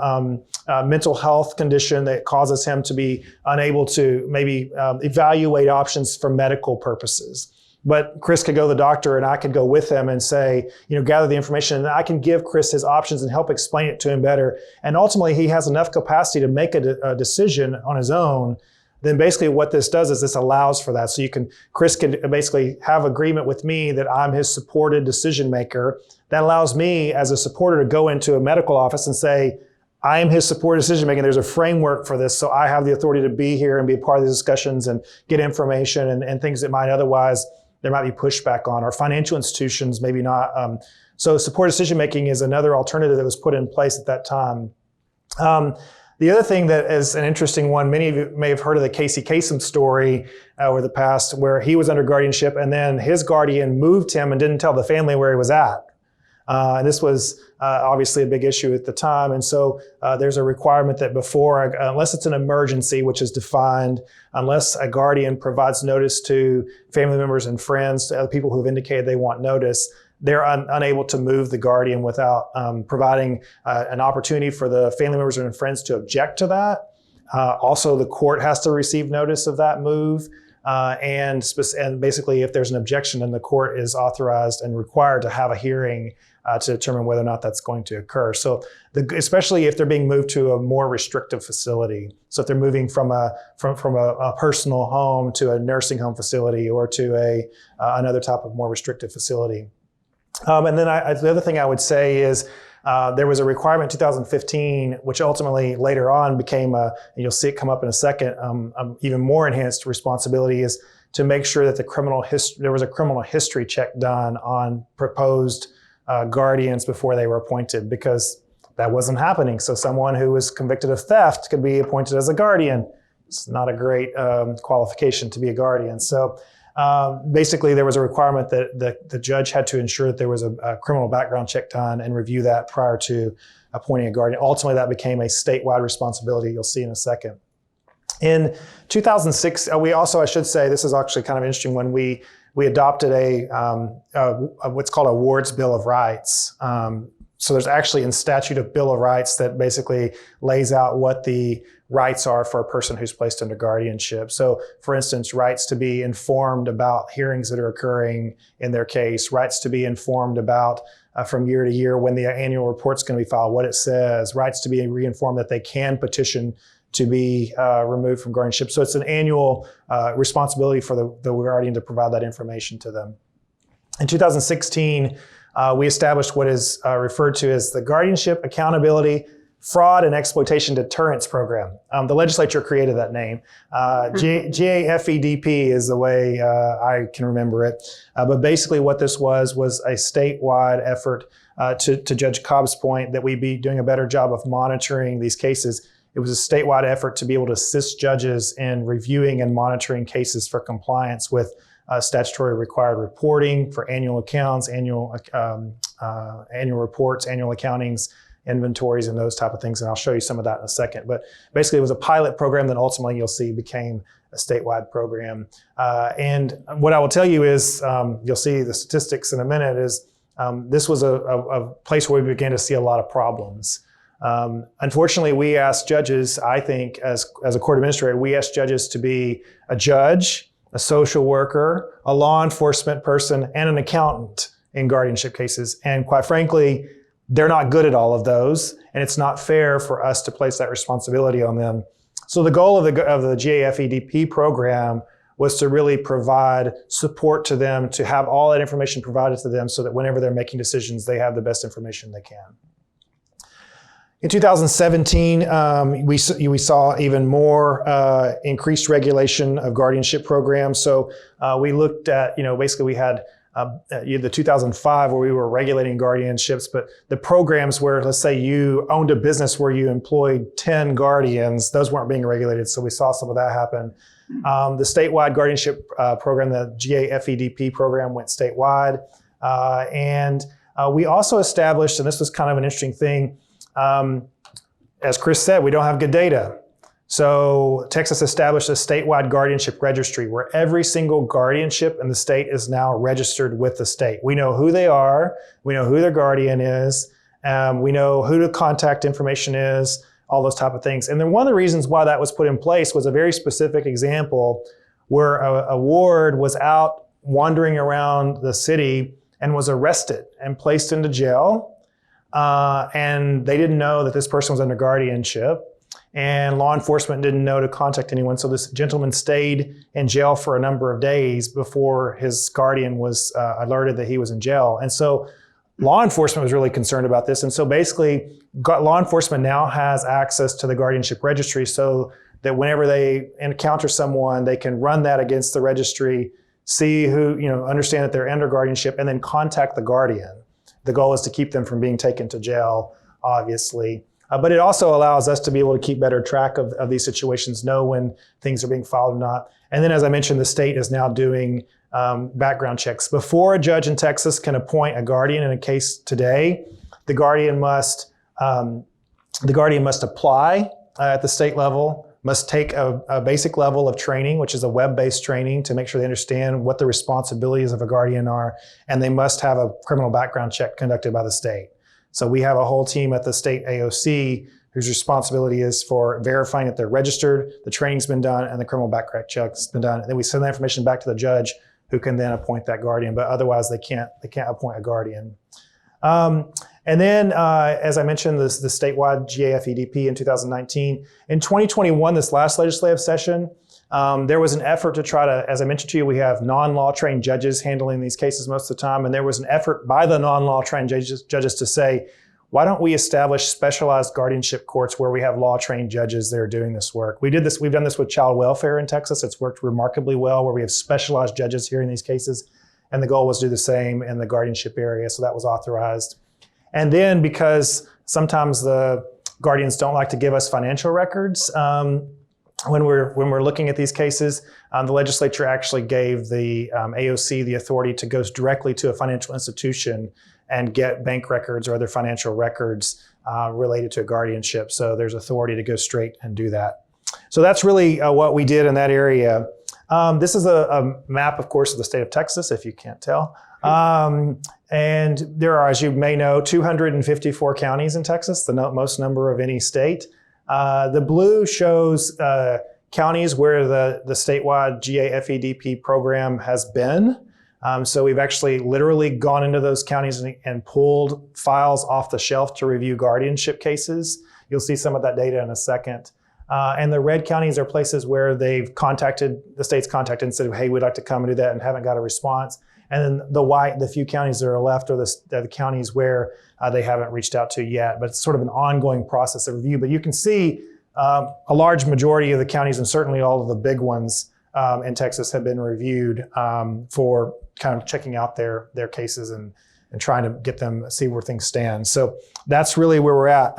mental health condition that causes him to be unable to maybe evaluate options for medical purposes. But Chris could go to the doctor and I could go with him and say, gather the information, and I can give Chris his options and help explain it to him better. And ultimately he has enough capacity to make a decision on his own. Then basically what this does is this allows for that. So Chris can basically have agreement with me that I'm his supported decision maker. That allows me as a supporter to go into a medical office and say, I am his supported decision maker. There's a framework for this. So I have the authority to be here and be a part of the discussions and get information and things that might otherwise, there might be pushback on, or financial institutions, maybe not. So supported decision making is another alternative that was put in place at that time. The other thing that is an interesting one, many of you may have heard of the Casey Kasem story over the past, where he was under guardianship and then his guardian moved him and didn't tell the family where he was at. And this was obviously a big issue at the time. And so there's a requirement that before, unless it's an emergency, which is defined, unless a guardian provides notice to family members and friends, to other people who have indicated they want notice, they're unable to move the guardian without providing an opportunity for the family members and friends to object to that. Also, the court has to receive notice of that move. And basically, if there's an objection, then the court is authorized and required to have a hearing to determine whether or not that's going to occur. So, especially if they're being moved to a more restrictive facility. So, if they're moving from a personal home to a nursing home facility or to another type of more restrictive facility. And then the other thing I would say is there was a requirement in 2015, which ultimately later on became and you'll see it come up in a second, even more enhanced responsibility is to make sure that there was a criminal history check done on proposed guardians before they were appointed, because that wasn't happening. So someone who was convicted of theft could be appointed as a guardian. It's not a great qualification to be a guardian. So basically, there was a requirement that the judge had to ensure that there was a criminal background check done and review that prior to appointing a guardian. Ultimately, that became a statewide responsibility. You'll see in a second. In 2006, I should say, this is actually kind of interesting, when we adopted what's called a Ward's Bill of Rights. So there's actually in statute a Bill of Rights that basically lays out what the rights are for a person who's placed under guardianship. So for instance, rights to be informed about hearings that are occurring in their case, rights to be informed about from year to year when the annual report's going to be filed, what it says, rights to be reinformed that they can petition to be removed from guardianship. So it's an annual responsibility for the guardian to provide that information to them. In 2016, we established what is referred to as the Guardianship, Accountability, Fraud, and Exploitation Deterrence Program. The legislature created that name. GAFEDP is the way I can remember it. But basically what this was a statewide effort to Judge Cobb's point that we'd be doing a better job of monitoring these cases. It was a statewide effort to be able to assist judges in reviewing and monitoring cases for compliance with statutory required reporting for annual accounts, annual reports, annual accountings, inventories, and those type of things. And I'll show you some of that in a second. But basically, it was a pilot program that ultimately you'll see became a statewide program. And what I will tell you is, you'll see the statistics in a minute, is this was a place where we began to see a lot of problems. Unfortunately, we asked judges, I think, as a court administrator, we asked judges to be a judge, a social worker, a law enforcement person, and an accountant in guardianship cases. And quite frankly, they're not good at all of those, and it's not fair for us to place that responsibility on them. So the goal of the GAFEDP program was to really provide support to them, to have all that information provided to them so that whenever they're making decisions, they have the best information they can. In 2017, we saw even more increased regulation of guardianship programs. So we looked at, basically we had the 2005 where we were regulating guardianships, but the programs where, let's say you owned a business where you employed 10 guardians, those weren't being regulated. So we saw some of that happen. The statewide guardianship program, the GAFEDP program, went statewide. And we also established, and this was kind of an interesting thing, as Chris said, we don't have good data. So Texas established a statewide guardianship registry where every single guardianship in the state is now registered with the state. We know who they are. We know who their guardian is. We know who the contact information is, all those type of things. And then one of the reasons why that was put in place was a very specific example where a ward was out wandering around the city and was arrested and placed into jail. And they didn't know that this person was under guardianship, and law enforcement didn't know to contact anyone. So this gentleman stayed in jail for a number of days before his guardian was alerted that he was in jail. And so law enforcement was really concerned about this. And so basically law enforcement now has access to the guardianship registry so that whenever they encounter someone, they can run that against the registry, see who, understand that they're under guardianship, and then contact the guardian. The goal is to keep them from being taken to jail, obviously. But it also allows us to be able to keep better track of these situations, know when things are being filed or not. And then, as I mentioned, the state is now doing background checks. Before a judge in Texas can appoint a guardian in a case today, the guardian must apply at the state level, must take a basic level of training, which is a web-based training to make sure they understand what the responsibilities of a guardian are, and they must have a criminal background check conducted by the state. So we have a whole team at the state AOC whose responsibility is for verifying that they're registered, the training's been done, and the criminal background check's been done. And then we send that information back to the judge who can then appoint that guardian, but otherwise they can't appoint a guardian. And then, as I mentioned, the statewide GAFEDP in 2019. In 2021, this last legislative session, there was an effort to try to, as I mentioned to you, we have non-law trained judges handling these cases most of the time. And there was an effort by the non-law trained judges to say, why don't we establish specialized guardianship courts where we have law trained judges that are doing this work? We've done this with child welfare in Texas. It's worked remarkably well, where we have specialized judges hearing these cases. And the goal was to do the same in the guardianship area. So that was authorized. And then, because sometimes the guardians don't like to give us financial records when we're looking at these cases, the legislature actually gave the AOC the authority to go directly to a financial institution and get bank records or other financial records related to a guardianship. So there's authority to go straight and do that. So that's really what we did in that area. This is a map, of course, of the state of Texas, if you can't tell. And there are, as you may know, 254 counties in Texas, the most number of any state. The blue shows counties where the statewide GAFEDP program has been. So we've actually literally gone into those counties and pulled files off the shelf to review guardianship cases. You'll see some of that data in a second. And the red counties are places where the state's contacted and said, hey, we'd like to come and do that, and haven't got a response. And then the few counties that are left are the counties where they haven't reached out to yet, but it's sort of an ongoing process of review. But you can see a large majority of the counties, and certainly all of the big ones in Texas, have been reviewed for kind of checking out their cases and trying to get them, see where things stand. So that's really where we're at.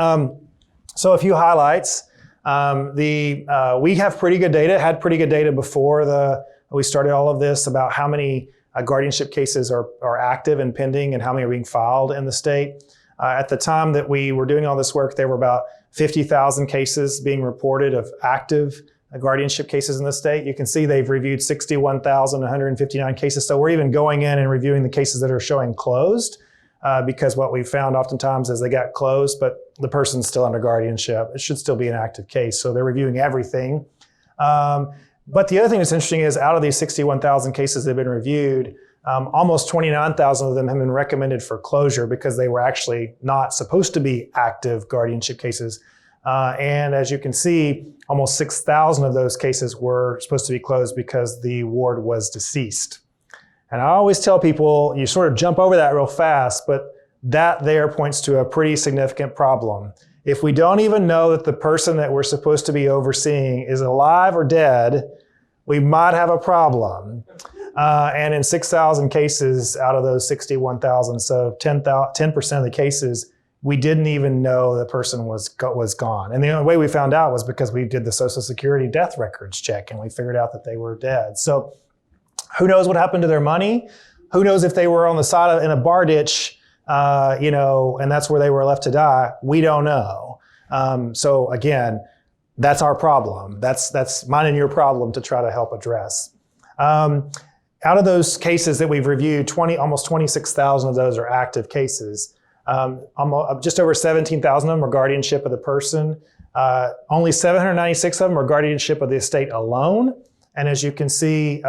So a few highlights. We have pretty good data, had pretty good data before we started all of this about how many guardianship cases are active and pending and how many are being filed in the state. At the time that we were doing all this work, there were about 50,000 cases being reported of active guardianship cases in the state. You can see they've reviewed 61,159 cases. So we're even going in and reviewing the cases that are showing closed because what we found oftentimes is they got closed, but the person's still under guardianship. It should still be an active case. So they're reviewing everything. But the other thing that's interesting is out of these 61,000 cases that have been reviewed, almost 29,000 of them have been recommended for closure because they were actually not supposed to be active guardianship cases. And as you can see, almost 6,000 of those cases were supposed to be closed because the ward was deceased. And I always tell people, you sort of jump over that real fast, but that there points to a pretty significant problem. If we don't even know that the person that we're supposed to be overseeing is alive or dead, we might have a problem. And in 6,000 cases out of those 61,000, so 10% of the cases, we didn't even know the person was gone. And the only way we found out was because we did the Social Security death records check and we figured out that they were dead. So who knows what happened to their money? Who knows if they were on the side in a bar ditch, and that's where they were left to die? We don't know. So again, that's our problem. That's mine and your problem to try to help address. Out of those cases that we've reviewed, almost 26,000 of those are active cases. Just over 17,000 of them are guardianship of the person. Only 796 of them are guardianship of the estate alone. And as you can see,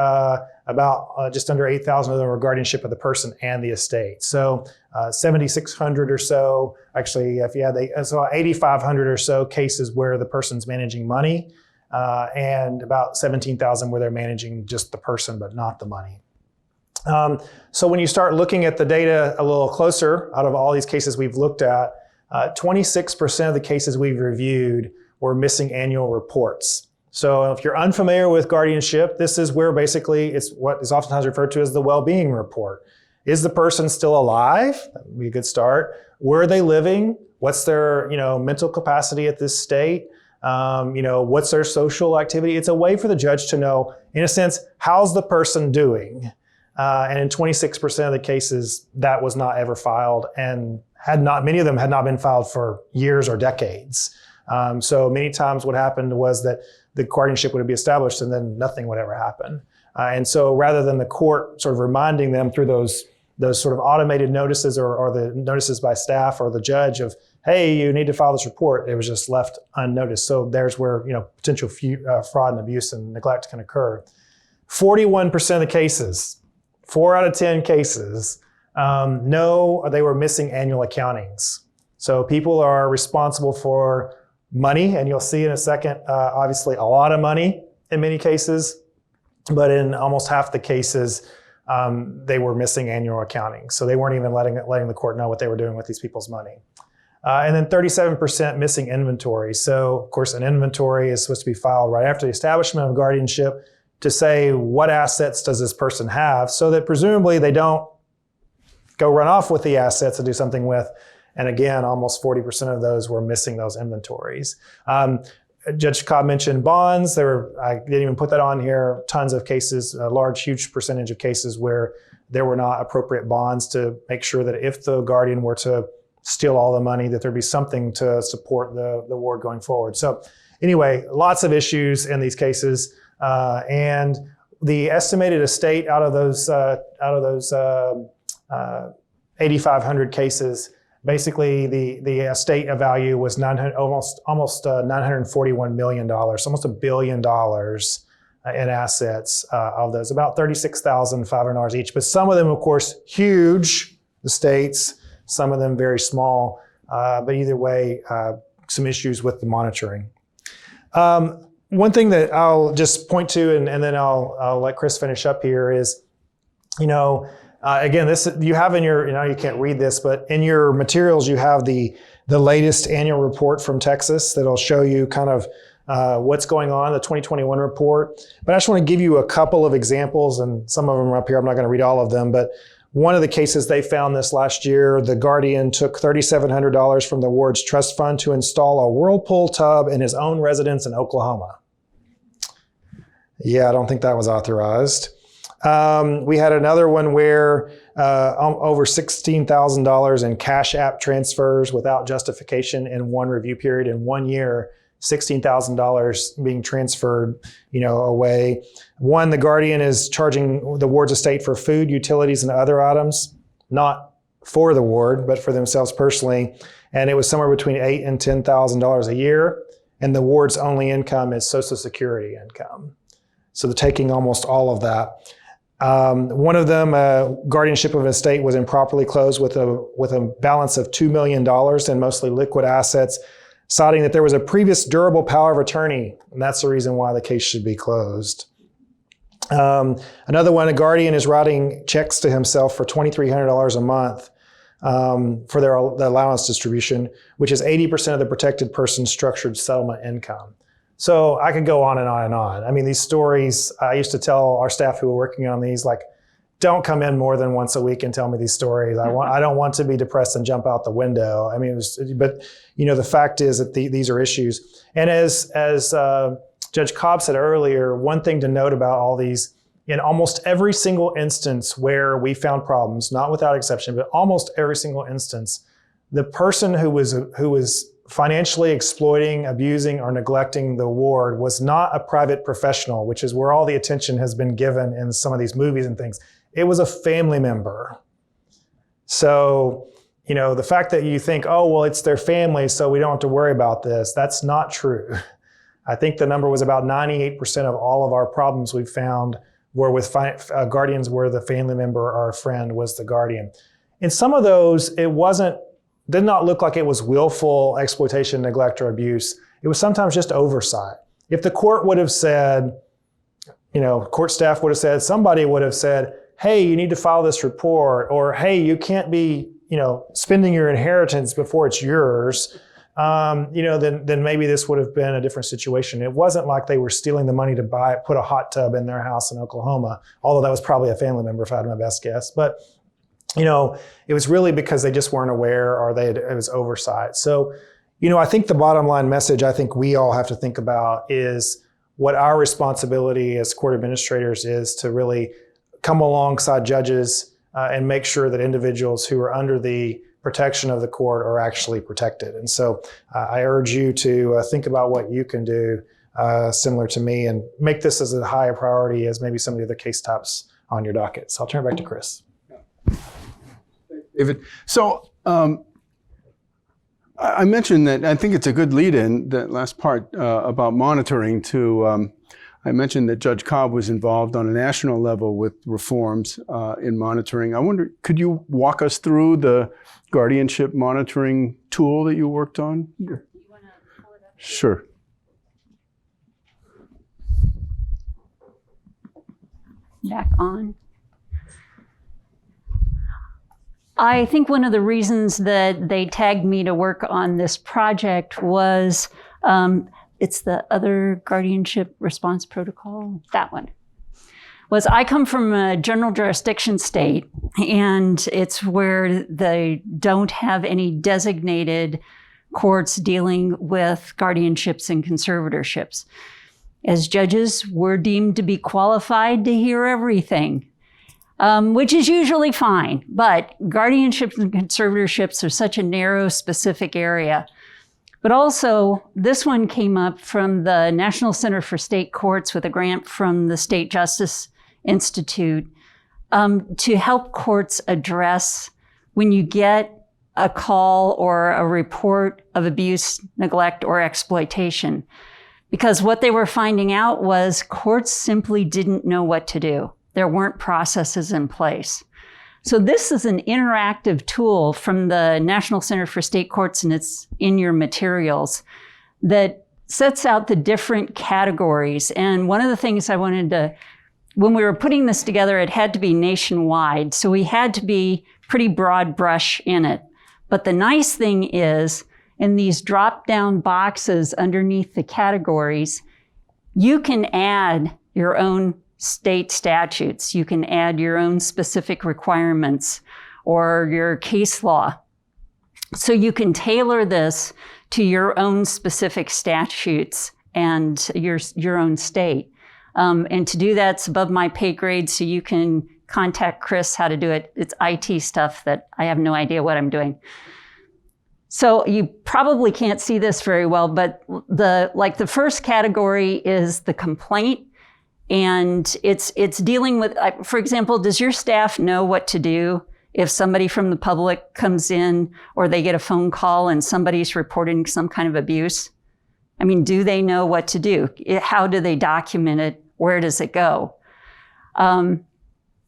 about just under 8,000 of them are guardianship of the person and the estate. So 7,600 or so, actually, so 8,500 or so cases where the person's managing money, and about 17,000 where they're managing just the person but not the money. So when you start looking at the data a little closer, out of all these cases we've looked at, 26% of the cases we've reviewed were missing annual reports. So if you're unfamiliar with guardianship, this is where basically it's what is oftentimes referred to as the well-being report. Is the person still alive? That would be a good start. Where are they living? What's their mental capacity at this state? What's their social activity? It's a way for the judge to know, in a sense, how's the person doing? And in 26% of the cases, that was not ever filed, and many of them had not been filed for years or decades. So many times what happened was that the guardianship would be established and then nothing would ever happen. And so rather than the court sort of reminding them through those sort of automated notices or the notices by staff or the judge of, hey, you need to file this report, it was just left unnoticed. So there's where potential fraud and abuse and neglect can occur. 41% of the cases, 4 out of 10 cases, they were missing annual accountings. So people are responsible for money, and you'll see in a second, obviously a lot of money in many cases, but in almost half the cases, they were missing annual accounting. So they weren't even letting the court know what they were doing with these people's money. And then 37% missing inventory. So of course, an inventory is supposed to be filed right after the establishment of guardianship to say what assets does this person have, so that presumably they don't go run off with the assets to do something with. And again, almost 40% of those were missing those inventories. Judge Cobb mentioned bonds. I didn't even put that on here. Tons of cases, a huge percentage of cases where there were not appropriate bonds to make sure that if the guardian were to steal all the money, that there'd be something to support the ward going forward. So anyway, lots of issues in these cases. And the estimated estate out of those 8,500 cases, basically the estate value was almost $941 million, almost $1 billion in assets of those, about $36,500 each. But some of them, of course, huge estates, some of them very small. But either way, some issues with the monitoring. One thing that I'll just point to, and then I'll let Chris finish up here, is, Again, this you have in your, you can't read this, but in your materials, you have the latest annual report from Texas that'll show you kind of what's going on, the 2021 report. But I just want to give you a couple of examples, and some of them are up here. I'm not going to read all of them, but one of the cases they found this last year, the Guardian took $3,700 from the ward's trust fund to install a whirlpool tub in his own residence in Oklahoma. Yeah, I don't think that was authorized. We had another one where over $16,000 in Cash App transfers without justification in one review period in 1 year, $16,000 being transferred, away. One, the Guardian is charging the ward's estate for food, utilities, and other items, not for the ward, but for themselves personally. And it was somewhere between $8,000 and $10,000 a year. And the ward's only income is Social Security income. So they're taking almost all of that. One of them, guardianship of an estate, was improperly closed with a balance of $2 million in mostly liquid assets, citing that there was a previous durable power of attorney, and that's the reason why the case should be closed. Another one, a guardian is writing checks to himself for $2,300 a month for the allowance distribution, which is 80% of the protected person's structured settlement income. So I could go on and on and on. I mean, these stories, I used to tell our staff who were working on these, like, don't come in more than once a week and tell me these stories. I don't want to be depressed and jump out the window. I mean, but the fact is that these are issues. And as Judge Cobb said earlier, one thing to note about all these, in almost every single instance where we found problems, not without exception, but almost every single instance, the person who was financially exploiting, abusing, or neglecting the ward was not a private professional, which is where all the attention has been given in some of these movies and things. It was a family member. So, the fact that you think, oh, well, it's their family, so we don't have to worry about this, that's not true. I think the number was about 98% of all of our problems we found were with guardians where the family member or a friend was the guardian. In some of those, did not look like it was willful exploitation, neglect, or abuse. It was sometimes just oversight. If the court would have said, court staff would have said, somebody would have said, hey, you need to file this report, or hey, you can't be, spending your inheritance before it's yours, then maybe this would have been a different situation. It wasn't like they were stealing the money to put a hot tub in their house in Oklahoma, although that was probably a family member if I had my best guess. But it was really because they just weren't aware, or it was oversight. So, I think the bottom line message I think we all have to think about is what our responsibility as court administrators is to really come alongside judges and make sure that individuals who are under the protection of the court are actually protected. And so I urge you to think about what you can do similar to me and make this as a higher priority as maybe some of the other case types on your docket. So I'll turn it back to Chris. David. So I mentioned that I think it's a good lead-in, that last part about monitoring to, I mentioned that Judge Cobb was involved on a national level with reforms in monitoring. I wonder, could you walk us through the guardianship monitoring tool that you worked on? You want to pull it up? Sure. Back on. I think one of the reasons that they tagged me to work on this project was it's the other guardianship response protocol, that one. Was I come from a general jurisdiction state, and it's where they don't have any designated courts dealing with guardianships and conservatorships. As judges, we're deemed to be qualified to hear everything. Which is usually fine, but guardianships and conservatorships are such a narrow, specific area. But also, this one came up from the National Center for State Courts with a grant from the State Justice Institute to help courts address when you get a call or a report of abuse, neglect, or exploitation. Because what they were finding out was courts simply didn't know what to do. There weren't processes in place. So this is an interactive tool from the National Center for State Courts, and it's in your materials, that sets out the different categories. And one of the things I wanted to when we were putting this together, it had to be nationwide. So we had to be pretty broad brush in it. But the nice thing is, in these drop-down boxes underneath the categories, you can add your own state statutes. You can add your own specific requirements or your case law. So you can tailor this to your own specific statutes and your own state. And to do that's above my pay grade, so you can contact Chris how to do it. It's IT stuff that I have no idea what I'm doing. So you probably can't see this very well, but the first category is the complaint, and it's dealing with, for example, does your staff know what to do if somebody from the public comes in or they get a phone call and somebody's reporting some kind of abuse? I mean, do they know what to do? How do they document it? Where does it go? And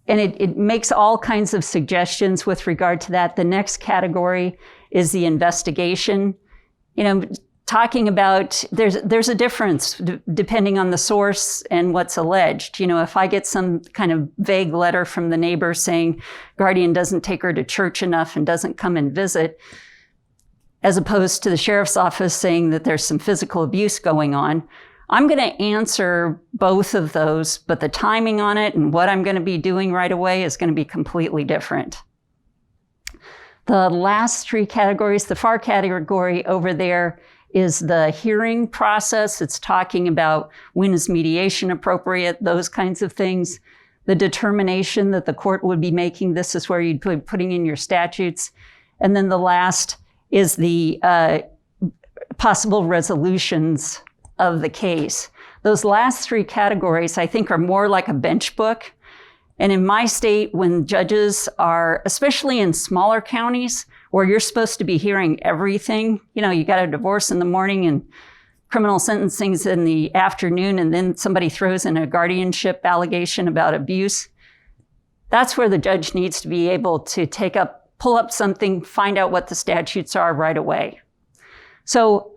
it makes all kinds of suggestions with regard to that. The next category is the investigation. You know, talking about there's a difference depending on the source and what's alleged. You know, if I get some kind of vague letter from the neighbor saying Guardian doesn't take her to church enough and doesn't come and visit, as opposed to the sheriff's office saying that there's some physical abuse going on, I'm going to answer both of those, but the timing on it and what I'm going to be doing right away is going to be completely different. The last three categories, the far category over there is the hearing process. It's talking about when is mediation appropriate, those kinds of things. The determination that the court would be making, this is where you'd be putting in your statutes. And then the last is the possible resolutions of the case. Those last three categories, I think, are more like a bench book. And in my state, when judges are, especially in smaller counties, where you're supposed to be hearing everything, you know, you got a divorce in the morning and criminal sentencing's in the afternoon, and then somebody throws in a guardianship allegation about abuse. That's where the judge needs to be able to pull up something, find out what the statutes are right away. So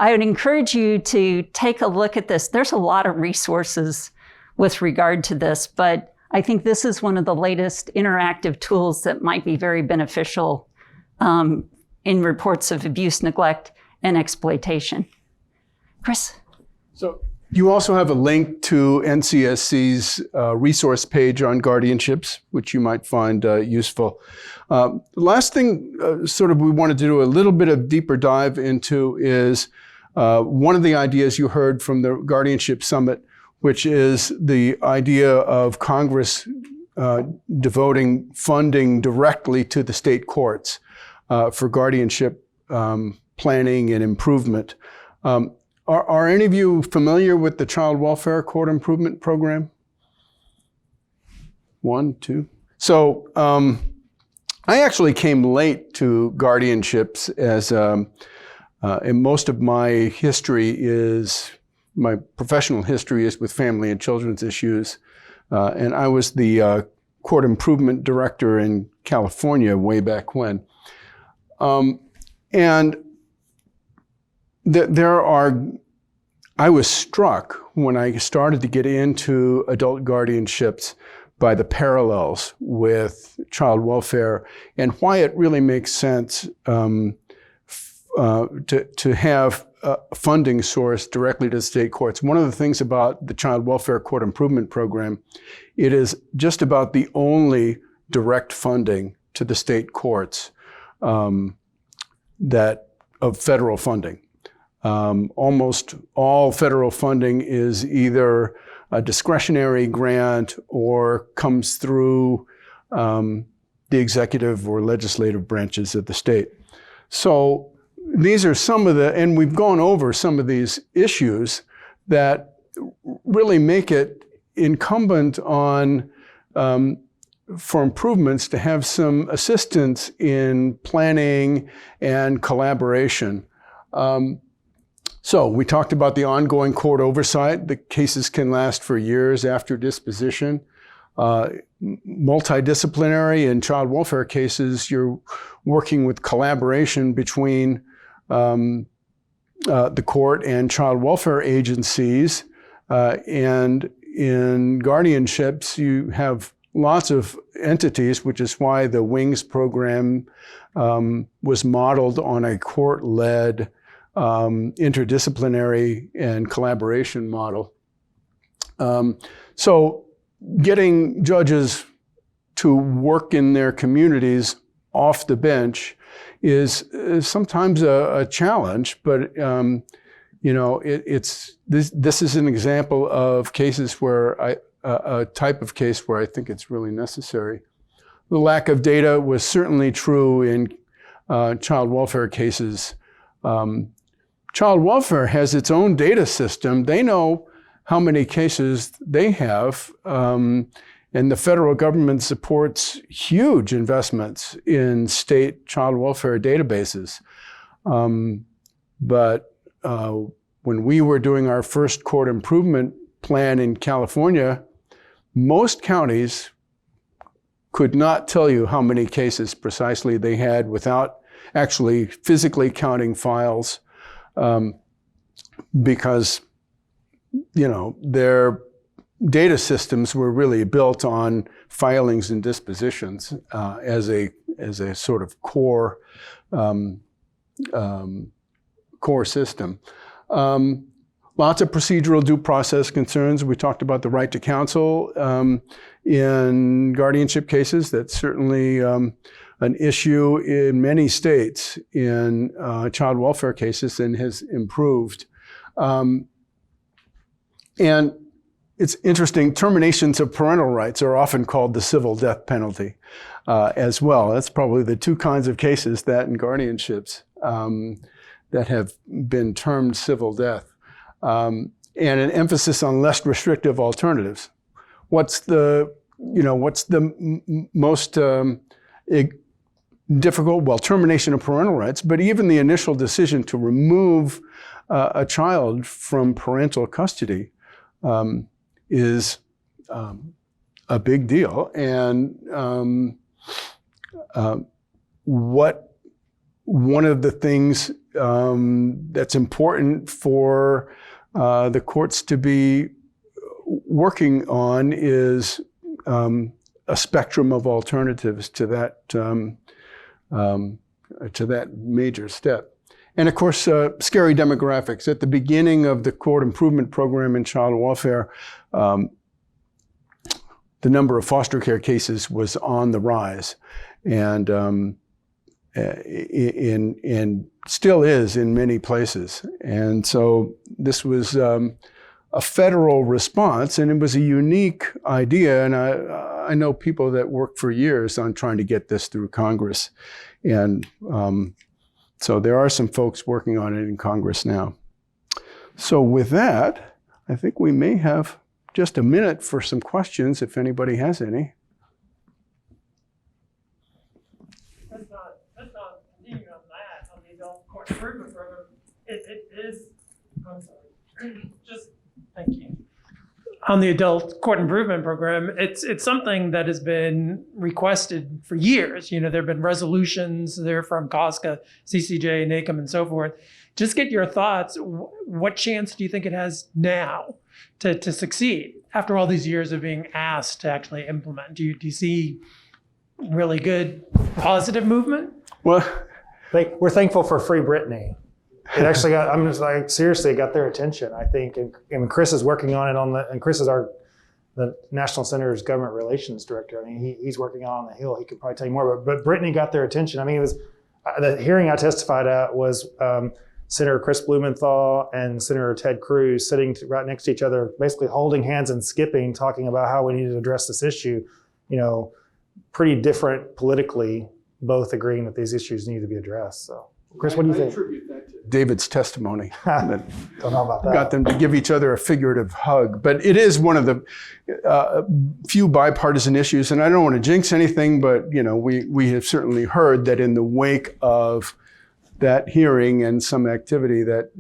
I would encourage you to take a look at this. There's a lot of resources with regard to this, but I think this is one of the latest interactive tools that might be very beneficial in reports of abuse, neglect, and exploitation. Chris? So you also have a link to NCSC's resource page on guardianships, which you might find useful. The last thing we wanted to do a little bit of deeper dive into is one of the ideas you heard from the Guardianship Summit, which is the idea of Congress devoting funding directly to the state courts for guardianship planning and improvement. Are any of you familiar with the Child Welfare Court Improvement Program? One, two. So I actually came late to guardianships as and most of my professional history is with family and children's issues. And I was the court improvement director in California way back when. I was struck when I started to get into adult guardianships by the parallels with child welfare and why it really makes sense to have a funding source directly to the state courts. One of the things about the Child Welfare Court Improvement Program, it is just about the only direct funding to the state courts of federal funding. Almost all federal funding is either a discretionary grant or comes through the executive or legislative branches of the state. So these are some of and we've gone over some of these issues that really make it incumbent on, for improvements, to have some assistance in planning and collaboration. So we talked about the ongoing court oversight. The cases can last for years after disposition. Multidisciplinary in child welfare cases, you're working with collaboration between the court and child welfare agencies. And in guardianships, you have lots of entities, which is why the WINGS program was modeled on a court-led interdisciplinary and collaboration model. So getting judges to work in their communities off the bench is sometimes a challenge, but this is an example of cases where a type of case where I think it's really necessary. The lack of data was certainly true in child welfare cases. Child welfare has its own data system. They know how many cases they have, and the federal government supports huge investments in state child welfare databases. But when we were doing our first court improvement plan in California, most counties could not tell you how many cases precisely they had without actually physically counting files, because their data systems were really built on filings and dispositions as a sort of core system. Lots of procedural due process concerns. We talked about the right to counsel in guardianship cases. That's certainly an issue in many states in child welfare cases and has improved. And it's interesting, terminations of parental rights are often called the civil death penalty as well. That's probably the two kinds of cases, that and guardianships, that have been termed civil death. And an emphasis on less restrictive alternatives. What's the most difficult? Well, termination of parental rights, but even the initial decision to remove a child from parental custody is a big deal. And one of the things that's important for the courts to be working on is a spectrum of alternatives to that major step. And of course, scary demographics. At the beginning of the court improvement program in child welfare, the number of foster care cases was on the rise, and still is in many places. And so this was a federal response, and it was a unique idea. And I know people that worked for years on trying to get this through Congress. And so there are some folks working on it in Congress now. So with that, I think we may have just a minute for some questions if anybody has any. That's not continuing on that, on the adult court improvement program. It is, I'm sorry, just thank you. On the adult court improvement program, it's something that has been requested for years. There have been resolutions there from COSCA, CCJ, NACM, and so forth. Just get your thoughts. What chance do you think it has now to succeed after all these years of being asked to actually implement? Do you see really good positive movement? Well, We're thankful for Free Britney. It actually got, I'm just like, seriously, it got their attention, I think. And Chris is working on it and Chris is the National Center's government relations director. I mean, he's working on the Hill. He could probably tell you more, but Britney got their attention. I mean, it was, the hearing I testified at was Senator Chris Blumenthal and Senator Ted Cruz sitting right next to each other, basically holding hands and skipping, talking about how we needed to address this issue. Pretty different politically, both agreeing that these issues need to be addressed. So, Chris, what do you think? David's testimony that Don't know about that. got them to give each other a figurative hug. But it is one of the few bipartisan issues, and I don't want to jinx anything, but we have certainly heard that in the wake of that hearing and some activity that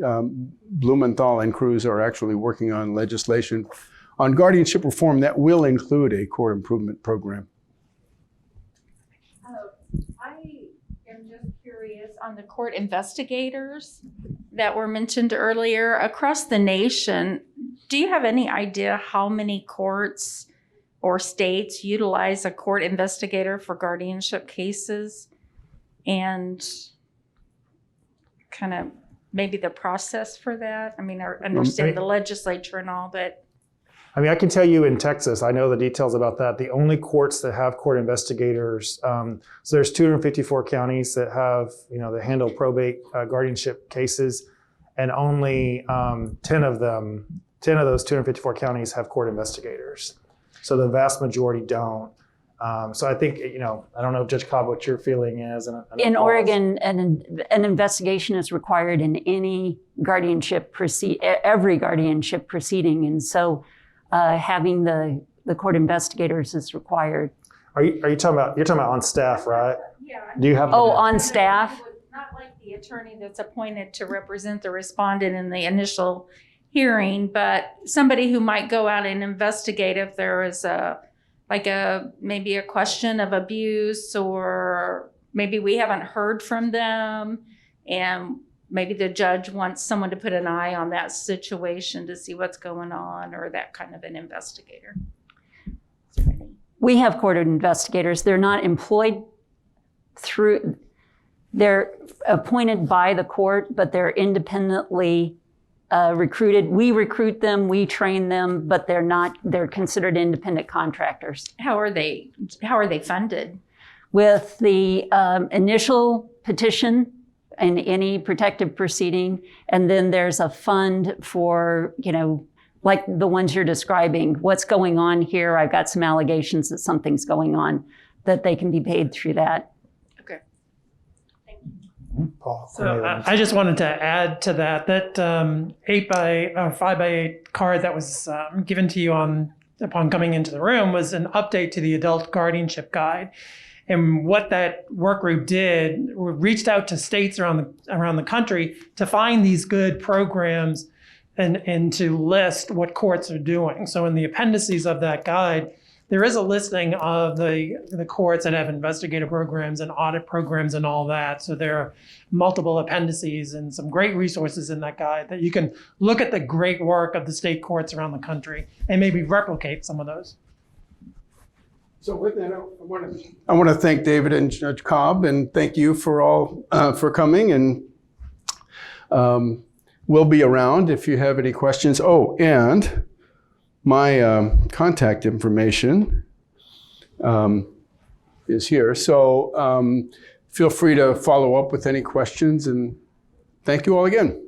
Blumenthal and Cruz are actually working on legislation on guardianship reform that will include a court improvement program. I am just curious on the court investigators. that were mentioned earlier, across the nation, do you have any idea how many courts or states utilize a court investigator for guardianship cases? And kind of maybe the process for that? I mean, I understand the legislature and all, but... I mean, I can tell you in Texas, I know the details about that. The only courts that have court investigators, so there's 254 counties that have, that handle probate guardianship cases, and only 10 of those 254 counties have court investigators. So the vast majority don't. So I think, I don't know, Judge Cobb, what your feeling is. In Oregon, an investigation is required in any guardianship every guardianship proceeding, and so having the court investigators is required. Are you talking about? You're talking about on staff, right? Yeah. Do you have? On staff. Not like the attorney that's appointed to represent the respondent in the initial hearing, but somebody who might go out and investigate if there is maybe a question of abuse, or maybe we haven't heard from them, and maybe the judge wants someone to put an eye on that situation to see what's going on, or that kind of an investigator. We have court investigators. They're not employed they're appointed by the court, but they're independently recruited. We recruit them, we train them, but they're considered independent contractors. How are they funded? With the initial petition in any protective proceeding, and then there's a fund for, like the ones you're describing. What's going on here? I've got some allegations that something's going on, that they can be paid through that. Okay. Paul, so I just wanted to add to that 5x8 card that was given to you upon coming into the room was an update to the Adult Guardianship Guide. And what that work group did, we reached out to states around the country to find these good programs and to list what courts are doing. So in the appendices of that guide, there is a listing of the courts that have investigative programs and audit programs and all that. So there are multiple appendices and some great resources in that guide that you can look at the great work of the state courts around the country and maybe replicate some of those. So with that, I want to thank David and Judge Cobb, and thank you for coming. And we'll be around if you have any questions. Oh, and my contact information is here. So feel free to follow up with any questions. And thank you all again.